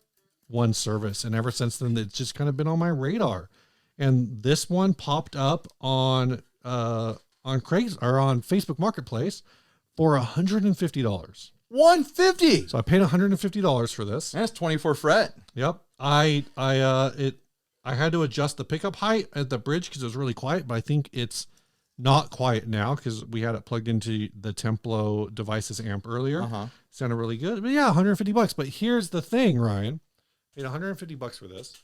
service, and ever since then it's just kind of been on my radar. And this one popped up on Craigslist or on Facebook Marketplace for $150. $150. So I paid $150 for this. That's 24 fret. Yep. I had to adjust the pickup height at the bridge because it was really quiet, but I think it's not quiet now because we had it plugged into the Templo devices amp earlier. Sounded really good. But yeah, $150. But here's the thing, Ryan. I paid $150 for this.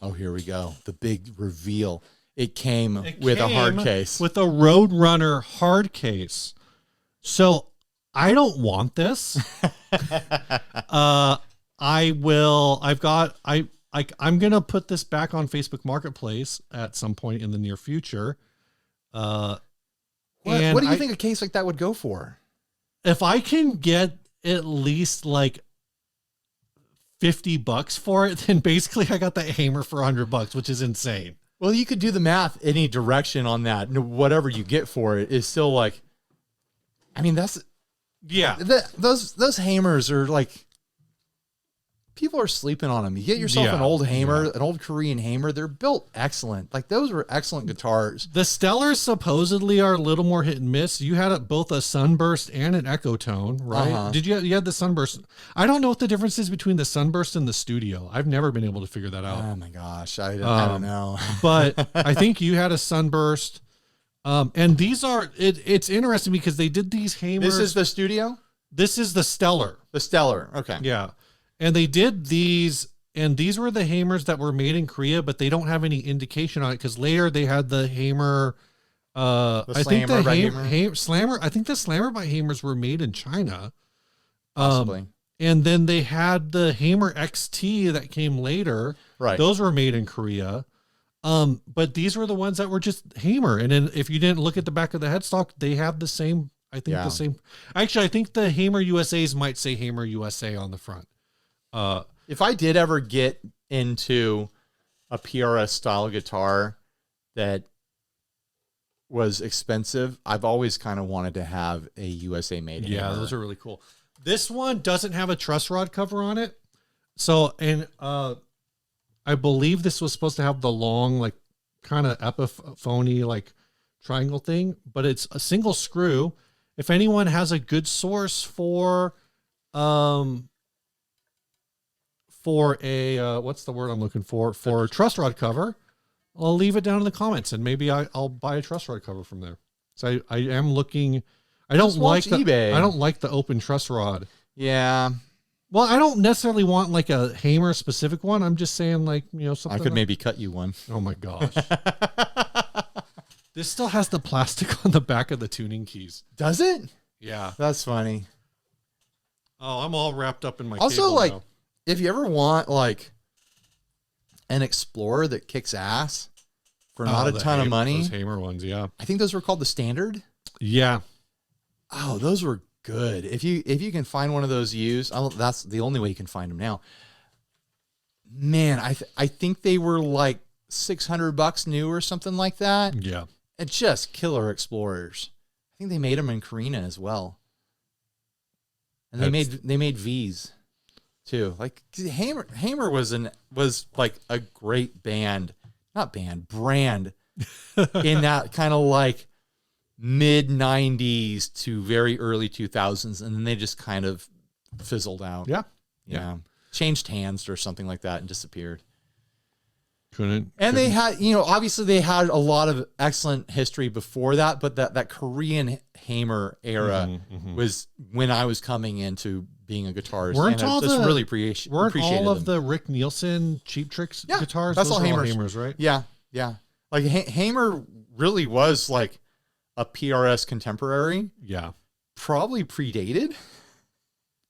Oh, here we go. The big reveal. It came with a hard case. With a Roadrunner hard case. So I don't want this. I'm going to put this back on Facebook Marketplace at some point in the near future. What do you think a case like that would go for? If I can get at least like $50 for it, then basically I got the Hamer for $100, which is insane. Well, you could do the math any direction on that. Whatever you get for it is still like, I mean, that's, yeah. Those Hamers are like, people are sleeping on them. You get yourself an old Hamer, an old Korean Hamer. They're built excellent. Like those were excellent guitars. The Stellars supposedly are a little more hit and miss. You had both a Sunburst and an Echo Tone, right? Did you had the Sunburst? I don't know what the difference is between the Sunburst and the Studio. I've never been able to figure that out. Oh my gosh, I don't know. But I think you had a Sunburst. And these are it's interesting because they did these hammers. This is the studio? This is the Stellar. The Stellar. Okay. Yeah. And they did these, and these were the hammers that were made in Korea, but they don't have any indication on it because later they had the hammer. I think the Slammer. I think the Slammer by Hammers were made in China. Possibly. And then they had the Hammer XT that came later. Right. Those were made in Korea. But these were the ones that were just Hammer. And then if you didn't look at the back of the headstock, they have the same. I think the same. Actually, I think the Hammer USAs might say Hammer USA on the front. If I did ever get into a PRS style guitar that was expensive, I've always kind of wanted to have a USA made hammer. Yeah, those are really cool. This one doesn't have a truss rod cover on it. So, and I believe this was supposed to have the long, like kind of Epiphony, like triangle thing, but it's a single screw. If anyone has a good source for a, what's the word I'm looking for a truss rod cover, I'll leave it down in the comments and maybe I'll buy a truss rod cover from there. So I am looking, I don't like eBay. I don't like the open truss rod. Yeah. Well, I don't necessarily want like a hammer specific one. I'm just saying like, something. I could maybe cut you one. Oh my gosh. This still has the plastic on the back of the tuning keys. Does it? Yeah. That's funny. Oh, I'm all wrapped up in my also cable like now. If you ever want like an Explorer that kicks ass for not a ton of money. Those hammer ones, yeah. I think those were called the Standard. Yeah. Oh, those were good. If you can find one of those used, that's the only way you can find them now. Man, I think they were like $600 new or something like that. Yeah. And just killer Explorers. I think they made them in Karina as well. And they made V's too. Like Hammer was like a great brand in that kind of like mid 90s to very early 2000s, and then they just kind of fizzled out. Yeah. Changed hands or something like that and disappeared. Couldn't. They had, obviously they had a lot of excellent history before that, but that Korean Hammer era was when I was coming into being a guitarist. Weren't all the Rick Nielsen Cheap Tricks guitars? That's all Hammers. Hammers, right? Yeah. Like Hammer really was like a PRS contemporary. Yeah. Probably predated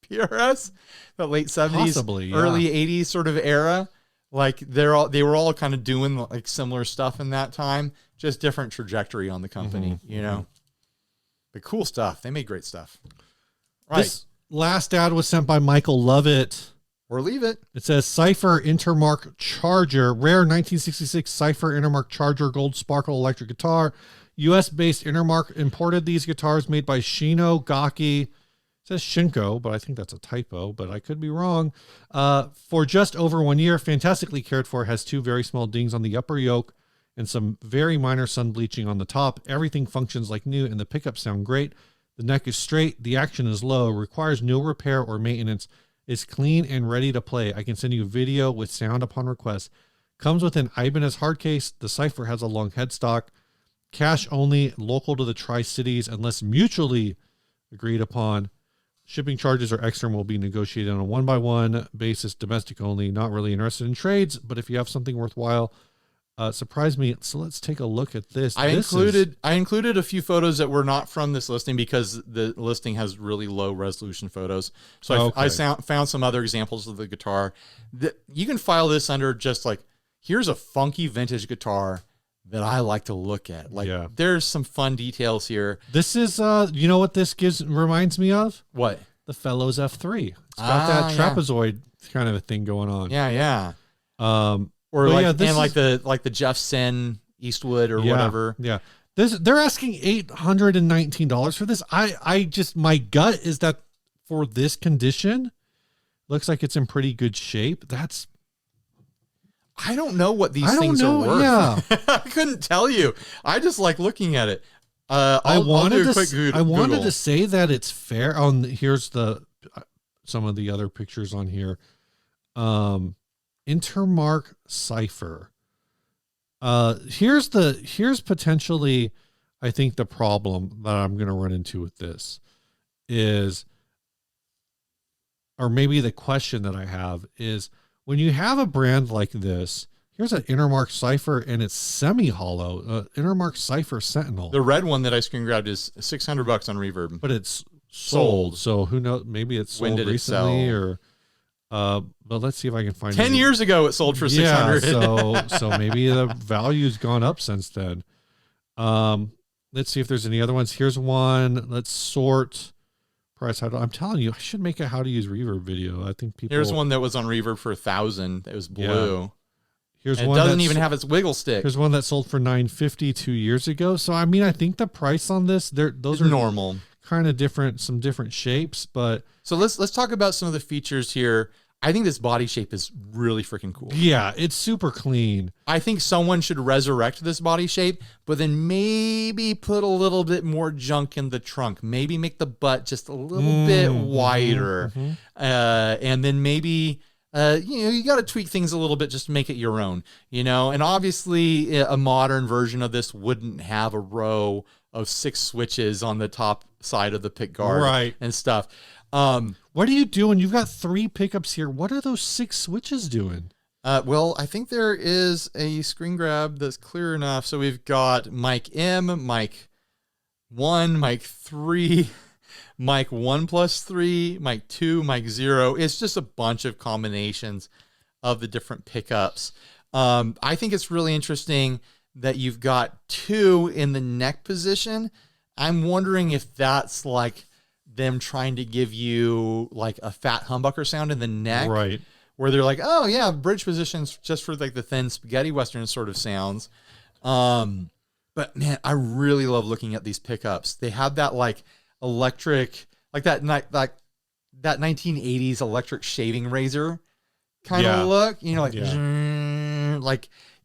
PRS, the late 70s, possibly, early 80s sort of era. Like they were all kind of doing like similar stuff in that time, just different trajectory on the company, But cool stuff. They made great stuff. Right. This last ad was sent by Michael Lovett. Or leave it. It says Cipher Intermark Charger, rare 1966 Cipher Intermark Charger gold sparkle electric guitar. US-based Intermark imported these guitars made by Shino Gaki. It says Shinko, but I think that's a typo, but I could be wrong. For just over 1 year, fantastically cared for, has two very small dings on the upper yoke and some very minor sun bleaching on the top. Everything functions like new and the pickups sound great. The neck is straight. The action is low, requires no repair or maintenance. Is clean and ready to play. I can send you a video with sound upon request. Comes with an Ibanez hard case. The Cipher has a long headstock. Cash only, local to the Tri-Cities unless mutually agreed upon. Shipping charges or extra will be negotiated on a 1-by-1 basis, domestic only. Not really interested in trades, but if you have something worthwhile, surprise me. So let's take a look at this. I included a few photos that were not from this listing because the listing has really low resolution photos. So I found some other examples of the guitar. You can file this under just like, here's a funky vintage guitar that I like to look at. Like, there's some fun details here. This is, you know what this reminds me of? What? The Fellows F3. It's got that trapezoid kind of a thing going on. Yeah. Or the Jeff Sen Eastwood or whatever. Yeah. They're asking $819 for this. My gut is that for this condition, looks like it's in pretty good shape. I don't know what these things are worth. Yeah. I couldn't tell you. I just like looking at it. I wanted to say that it's fair. Here's some of the other pictures on here. Intermark Cipher. Here's potentially I think the problem that I'm going to run into with this is, or maybe the question that I have is, when you have a brand like this, here's an Intermark Cipher and it's semi-hollow, Intermark Cipher Sentinel. The red one that I screen grabbed is $600 on Reverb. But it's sold. So who knows? Maybe it's sold recently or, but let's see if I can find 10 years ago it sold for 600. So maybe the value's gone up since then. Let's see if there's any other ones. Here's one. Let's sort price. I'm telling you, I should make a how to use Reverb video. I think people. Here's one that was on Reverb for $1,000. It was blue. Yeah. Here's and one. It doesn't even have its wiggle stick. Here's one that sold for $950 2 years ago. So I mean, I think the price on this, those are normal, kind of different, some different shapes. But so let's talk about some of the features here. I think this body shape is really freaking cool. Yeah, it's super clean. I think someone should resurrect this body shape, but then maybe put a little bit more junk in the trunk. Maybe make the butt just a little bit wider. And then maybe, you got to tweak things a little bit just to make it your own, and obviously a modern version of this wouldn't have a row of 6 switches on the top side of the pick guard and stuff. What are you doing? You've got 3 pickups here. What are those 6 switches doing? Well, I think there is a screen grab that's clear enough. So we've got mic M, mic 1, mic 3, mic 1+3, mic 2, mic 0. It's just a bunch of combinations of the different pickups. I think it's really interesting that you've got 2 in the neck position. I'm wondering if that's like them trying to give you like a fat humbucker sound in the neck, right? Where they're like, oh yeah, bridge positions just for like the thin spaghetti western sort of sounds. But man, I really love looking at these pickups. They have that like electric, like that 1980s electric shaving razor kind of look, like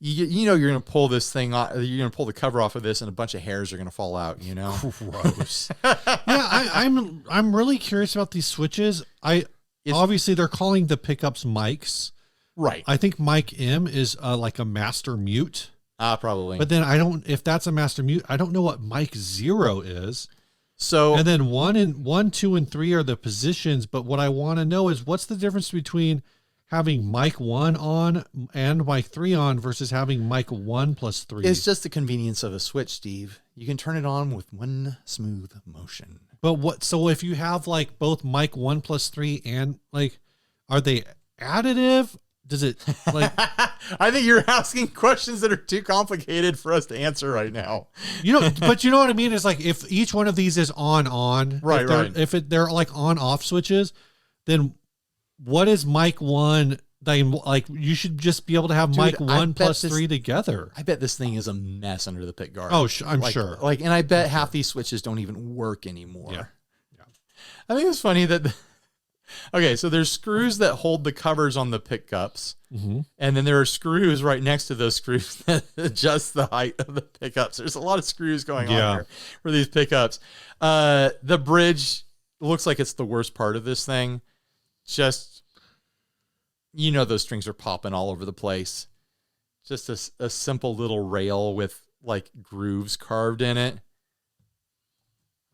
you're going to pull this thing off, you're going to pull the cover off of this and a bunch of hairs are going to fall out, Gross. I'm really curious about these switches. Obviously they're calling the pickups mics. Right. I think mic M is like a master mute. Probably. But then if that's a master mute, I don't know what mic 0 is. So, and then 1, 2, and 3 are the positions. But what I want to know is what's the difference between having mic 1 on and mic 3 on versus having mic 1+3. It's just the convenience of a switch, Steve. You can turn it on with one smooth motion. But so if you have like both mic 1+3 and like, are they additive? Does it like, I think you're asking questions that are too complicated for us to answer right now. But you know what I mean? It's like if each one of these is on, right. If they're like on off switches, then what is mic 1? Like you should just be able to have mic 1+3 together. I bet this thing is a mess under the pick guard. Oh, I'm sure. And I bet half these switches don't even work anymore. Yeah. I think it's funny that. Okay, so there's screws that hold the covers on the pickups, and then there are screws right next to those screws that adjust the height of the pickups. There's a lot of screws going on here for these pickups. The bridge looks like it's the worst part of this thing. Just, those strings are popping all over the place. Just a simple little rail with like grooves carved in it.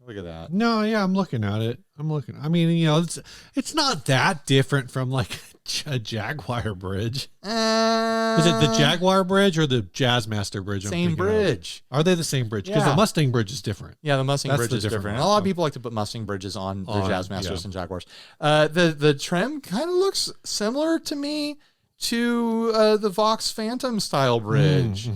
Look at that. No, yeah, I'm looking at it. I mean, it's not that different from like a Jaguar bridge. Is it the Jaguar bridge or the Jazzmaster bridge? Same bridge. Are they the same bridge? Because the Mustang bridge is different. Yeah, the Mustang bridge is different. A lot of people like to put Mustang bridges on their Jazzmasters and Jaguars. The trim kind of looks similar to me to the Vox Phantom style bridge.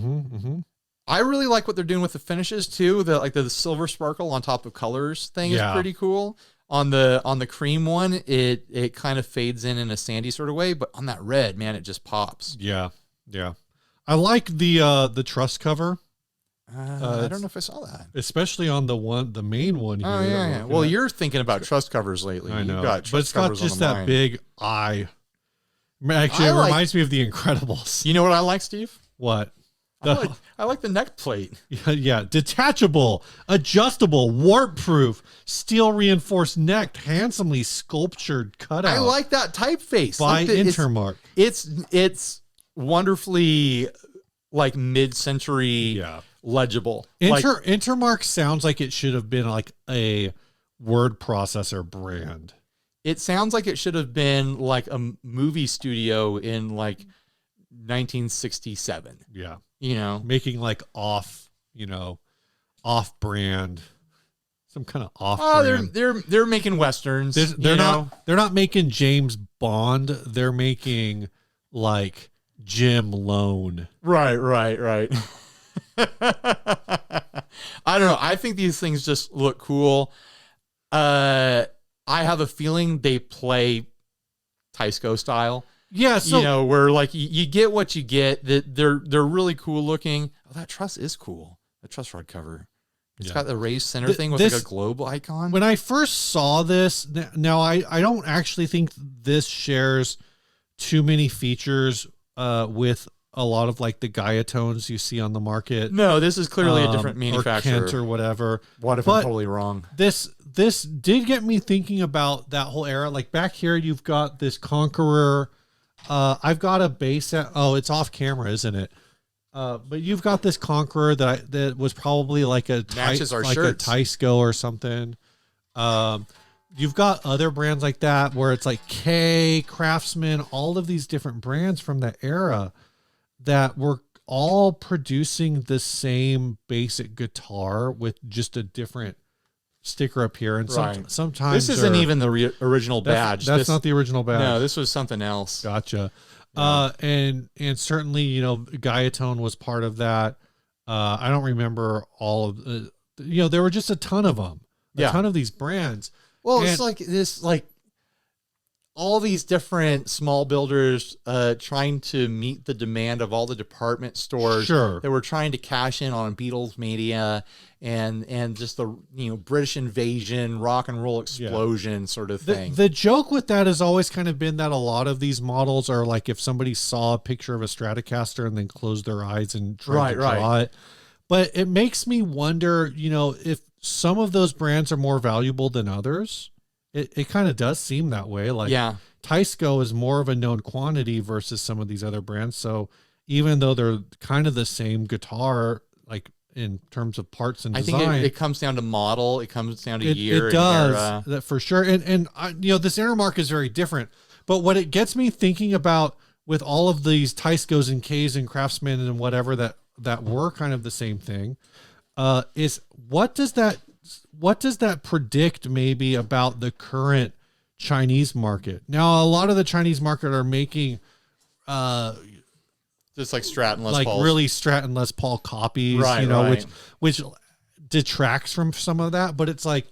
I really like what they're doing with the finishes too. The silver sparkle on top of colors thing is pretty cool. On the cream one, it kind of fades in a sandy sort of way, but on that red, man, it just pops. Yeah. I like the truss cover. I don't know if I saw that, especially on the main one here. Oh yeah. Well, you're thinking about truss covers lately. I know, but it's got just that big eye. Actually, it reminds me of The Incredibles. You know what I like, Steve? What? I like the neck plate. Yeah. Detachable, adjustable, warp-proof, steel reinforced neck, handsomely sculptured cutout. I like that typeface. By Intermark. It's wonderfully like mid-century, legible. Intermark sounds like it should have been like a word processor brand. It sounds like it should have been like a movie studio in like 1967. Yeah. Making like off brand, some kind of off brand. They're making Westerns. They're not making James Bond. They're making like Jim Lone. Right. I don't know. I think these things just look cool. I have a feeling they play Tysco style. Yeah, so where like you get what you get. That they're really cool looking. Oh, that truss is cool. The truss rod cover. It's got the raised center thing with like a globe icon. When I first saw this, now I don't actually think this shares too many features with a lot of like the Gaia tones you see on the market. No, this is clearly a different manufacturer. Or Kent or whatever. What if I'm totally wrong? This did get me thinking about that whole era. Like back here, you've got this Conqueror. I've got a base at, it's off camera, isn't it? But you've got this Conqueror that was probably like a Tysco or something. You've got other brands like that where it's like K, Craftsman, all of these different brands from that era that were all producing the same basic guitar with just a different sticker appearance. Right. Sometimes this isn't even the original badge. That's not the original badge. No, this was something else. Gotcha. Yeah. And certainly, Gaiatone was part of that. I don't remember all of there were just a ton of them, a ton of these brands. Well, it's like this, like all these different small builders trying to meet the demand of all the department stores that were trying to cash in on Beatles mania and just the British invasion, rock and roll explosion sort of thing. The joke with that has always kind of been that a lot of these models are like if somebody saw a picture of a Stratocaster and then closed their eyes and tried to draw it. But it makes me wonder, if some of those brands are more valuable than others. It kind of does seem that way. Like Tysco is more of a known quantity versus some of these other brands. So even though they're kind of the same guitar, like in terms of parts and design, I think it comes down to model. It comes down to year. It does, that for sure. And this Intermark is very different. But what it gets me thinking about with all of these Tyscos and Ks and Craftsman and whatever that were kind of the same thing, is what does that predict maybe about the current Chinese market? Now, a lot of the Chinese market are making just like Strat and Les Pauls. Really Strat and Les Paul copies, which detracts from some of that. But it's like,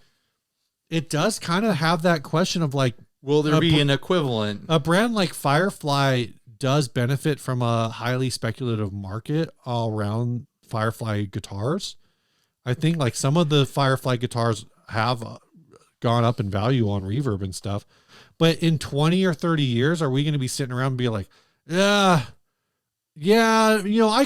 it does kind of have that question of like, will there be an equivalent? A brand like Firefly does benefit from a highly speculative market all around Firefly guitars. I think like some of the Firefly guitars have gone up in value on Reverb and stuff, but in 20 or 30 years, are we going to be sitting around and be like, I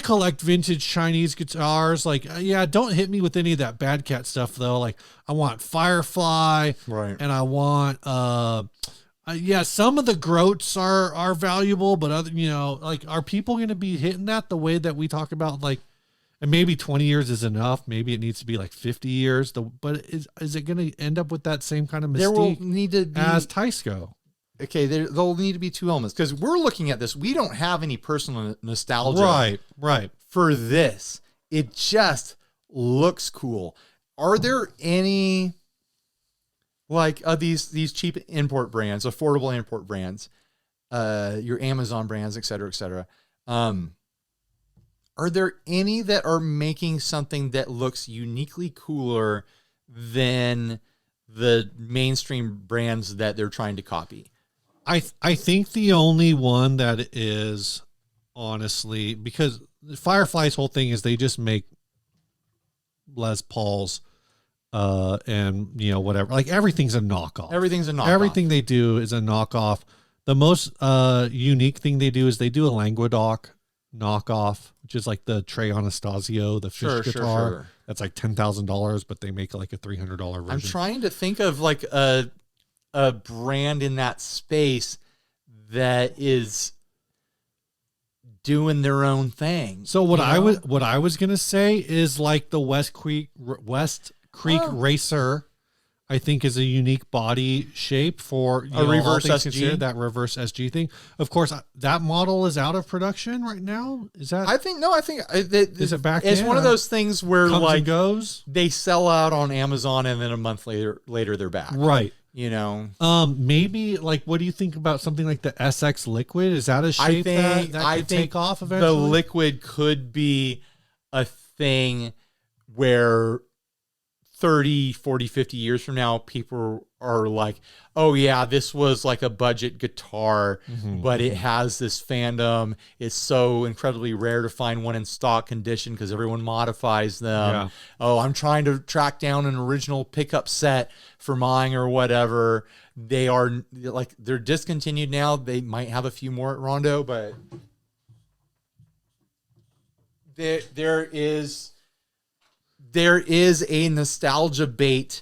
collect vintage Chinese guitars. Like, don't hit me with any of that Bad Cat stuff though. Like I want Firefly, and I want, some of the Groats are valuable, but other, like, are people going to be hitting that the way that we talk about, like, and maybe 20 years is enough. Maybe it needs to be like 50 years. But is it going to end up with that same kind of mystique? There will need to be, as Tysco. Okay, there'll need to be two elements because we're looking at this. We don't have any personal nostalgia, right, for this. It just looks cool. Are there any like these cheap import brands, affordable import brands, your Amazon brands, et cetera, are there any that are making something that looks uniquely cooler than the mainstream brands that they're trying to copy? I think the only one that is, honestly, because Firefly's whole thing is they just make Les Pauls and whatever. Like everything's a knockoff. Everything they do is a knockoff. The most unique thing they do is they do a Languedoc knockoff, which is like the Trey Anastasio, the fish guitar. Sure. That's like $10,000, but they make like a $300 version. I'm trying to think of like a brand in that space that is doing their own thing. So what I was gonna say is like the West Creek Racer, I think is a unique body shape for a reverse SG. That reverse SG thing. Of course, that model is out of production right now. Is that? I think is it back? It's one of those things where comes like and goes. They sell out on Amazon and then a month later they're back. Right. You know. Maybe like what do you think about something like the SX Liquid? Is that a shape that could take off eventually? The Liquid could be a thing where 30, 40, 50 years from now, people are like, oh yeah, this was like a budget guitar, but it has this fandom. It's so incredibly rare to find one in stock condition because everyone modifies them. Yeah. Oh, I'm trying to track down an original pickup set for mine or whatever. They are like, they're discontinued now. They might have a few more at Rondo, but there is a nostalgia bait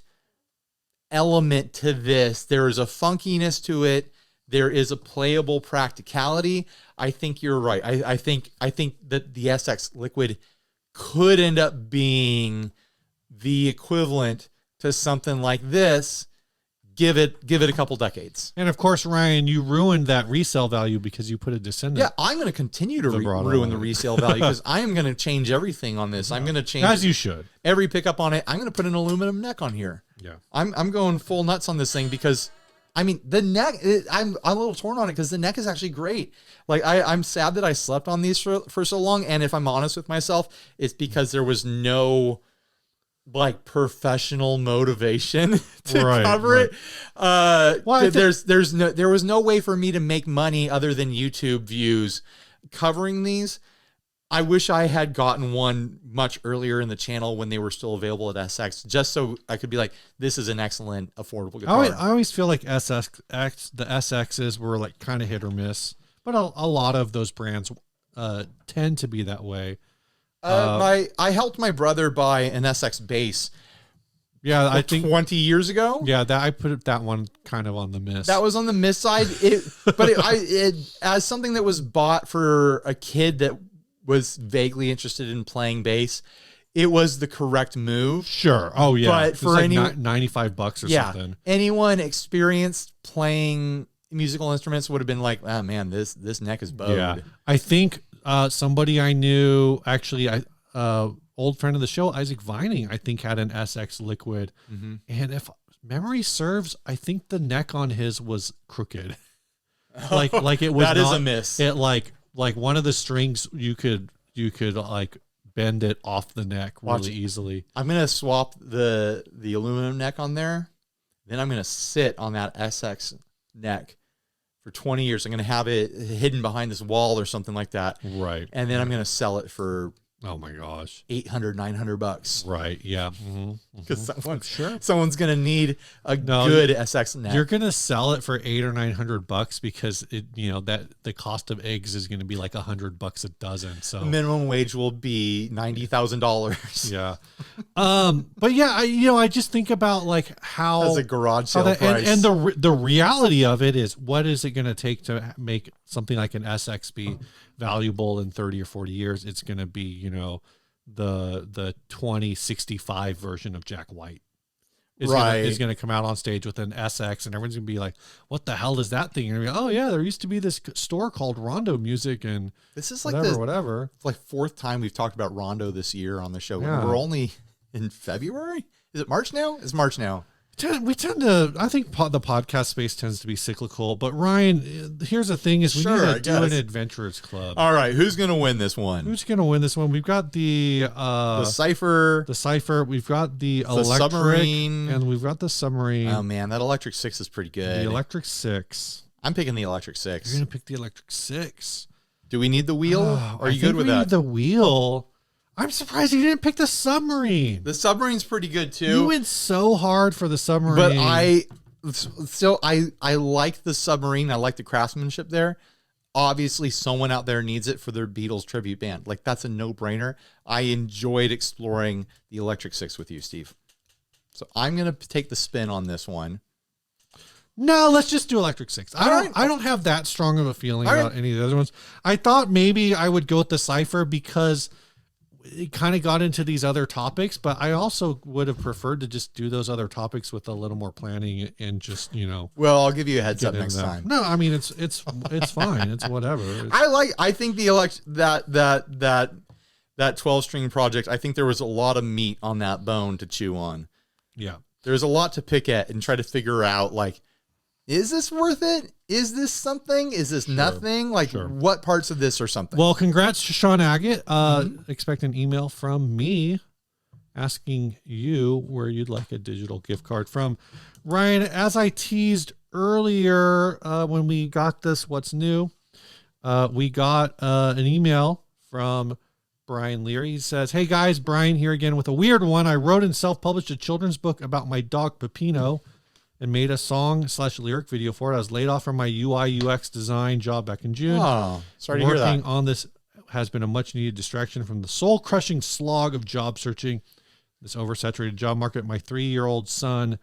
element to this. There is a funkiness to it. There is a playable practicality. I think you're right. I think that the SX Liquid could end up being the equivalent to something like this. Give it a couple decades. And of course, Ryan, you ruined that resale value because you put a Descendant. Yeah, I'm going to continue to ruin the resale value because I am going to change everything on this. I'm going to change, as you should, every pickup on it. I'm going to put an aluminum neck on here. Yeah, I'm going full nuts on this thing because, I mean, the neck. I'm a little torn on it because the neck is actually great. Like I'm sad that I slept on these for so long. And if I'm honest with myself, it's because there was no like professional motivation to cover it. There was no way for me to make money other than YouTube views covering these. I wish I had gotten one much earlier in the channel when they were still available at SX, just so I could be like, this is an excellent, affordable guitar. I always feel like the SXs were like kind of hit or miss, but a lot of those brands tend to be that way. I helped my brother buy an SX bass. Yeah, I think 20 years ago. Yeah, I put that one kind of on the miss. That was on the miss side. But as something that was bought for a kid that was vaguely interested in playing bass, it was the correct move. Sure. Oh yeah. But for like $95 or something. Anyone experienced playing musical instruments would have been like, oh man, this neck is bowed. Yeah. I think somebody I knew, actually, old friend of the show, Isaac Vining, I think had an SX Liquid. And if memory serves, I think the neck on his was crooked. like it was that is a miss. It like one of the strings you could like bend it off the neck really easily. I'm gonna swap the aluminum neck on there. Then I'm gonna sit on that SX neck for 20 years. I'm going to have it hidden behind this wall or something like that. Right. And then I'm going to sell it for, oh my gosh, $800, $900. Right. Yeah. Because someone's going to need a good SX neck. You're going to sell it for $800 or $900 because that the cost of eggs is going to be like $100 a dozen. So the minimum wage will be $90,000. Yeah. But yeah, I just think about like how as a garage sale price. And the reality of it is, what is it going to take to make something like an SX be valuable in 30 or 40 years? It's going to be, the 2065 version of Jack White is going to come out on stage with an SX, and everyone's going to be like, what the hell is that thing? And oh yeah, there used to be this store called Rondo Music, and this is like whatever. It's like fourth time we've talked about Rondo this year on the show. Yeah. We're only in February. Is it March now? It's March now. We tend to, I think the podcast space tends to be cyclical, but Ryan, here's the thing is we need to do an adventurers club. All right. Who's going to win this one? Who's going to win this one? We've got the Cipher, we've got the electric submarine, and we've got the submarine. Oh man, that electric 6 is pretty good. The electric 6. I'm picking the electric 6. You're going to pick the electric 6. Do we need the wheel? Or are you good with that? Need the wheel. I'm surprised you didn't pick the submarine. The submarine's pretty good too. You went so hard for the submarine. But I like the submarine. I like the craftsmanship there. Obviously, someone out there needs it for their Beatles tribute band. Like, that's a no-brainer. I enjoyed exploring the Electric 6 with you, Steve. So I'm going to take the spin on this one. No, let's just do Electric Six. I don't have that strong of a feeling about any of the other ones. I thought maybe I would go with the Cipher because it kind of got into these other topics, but I also would have preferred to just do those other topics with a little more planning and just, Well, I'll give you a heads up next time. No, I mean it's fine. It's whatever. I think the that 12-string project, I think there was a lot of meat on that bone to chew on. Yeah. There's a lot to pick at and try to figure out, like, is this worth it? Is this something? Is this nothing? Like, what parts of this are something? Well, congrats to Sean Agate. Expect an email from me asking you where you'd like a digital gift card from. Ryan, as I teased earlier when we got this, what's new, we got an email from Brian Leary. He says, "Hey guys, Brian here again with a weird one. I wrote and self-published a children's book about my dog Pepino and made a song/lyric video for it. I was laid off from my UI UX design job back in June. Oh, sorry to hear that. Working on this has been a much needed distraction from the soul-crushing slog of job searching, this oversaturated job market. My 3-year-old son,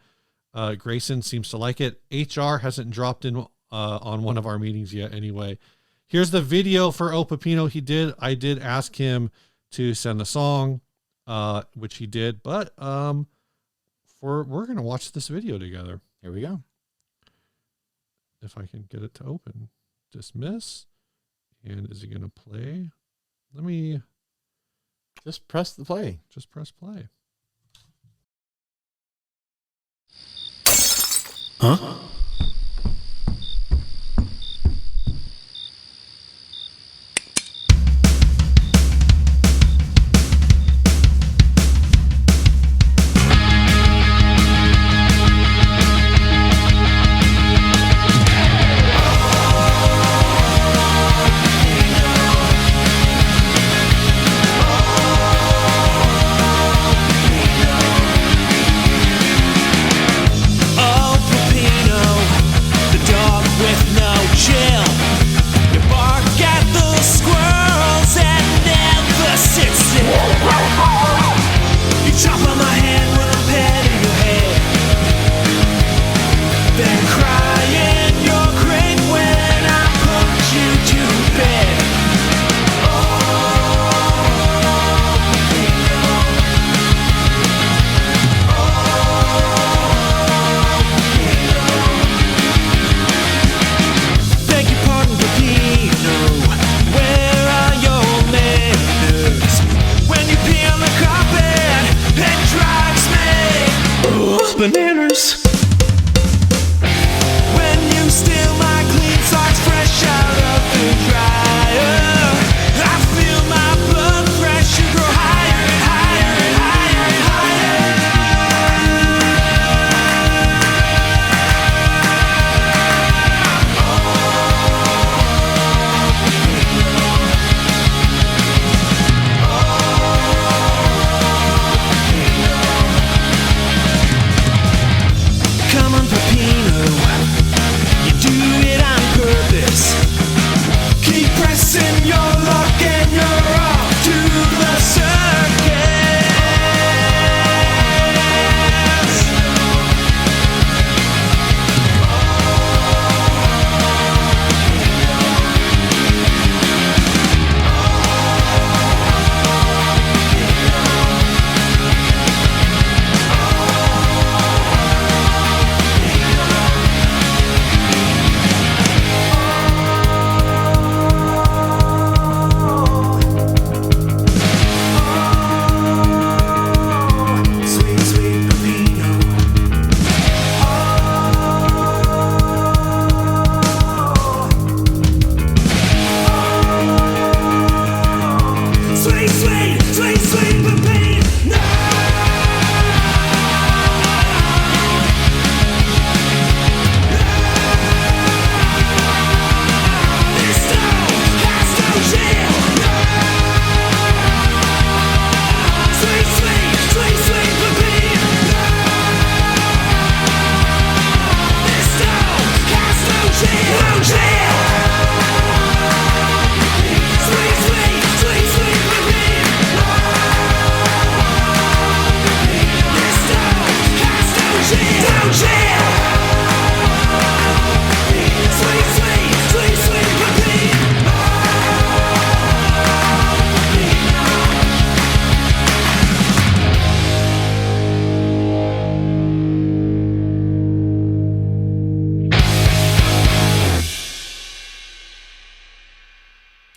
Grayson, seems to like it. HR hasn't dropped in on one of our meetings yet anyway. Here's the video for Pepino. I did ask him to send the song, which he did, but we're going to watch this video together. Here we go. If I can get it to open. Dismiss. And is it going to play? Let me just press the play. Just press play. Huh? Oh, Pepino.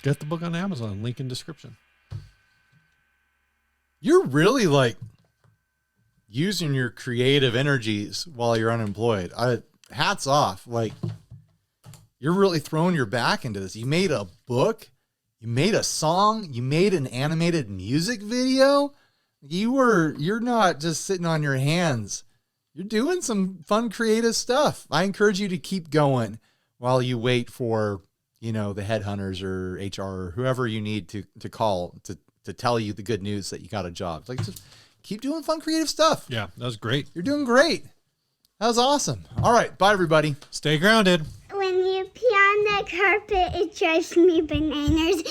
Get the book on Amazon. Link in description. You're really like using your creative energies while you're unemployed. Hats off. Like, you're really throwing your back into this. You made a book, you made a song, you made an animated music video. You're not just sitting on your hands. You're doing some fun, creative stuff. I encourage you to keep going while you wait for, the headhunters or HR or whoever you need to call to tell you the good news that you got a job. Like, just keep doing fun, creative stuff. Yeah, that was great. You're doing great. That was awesome. All right. Bye, everybody. Stay grounded. When you pee on the carpet, it drives me bananas.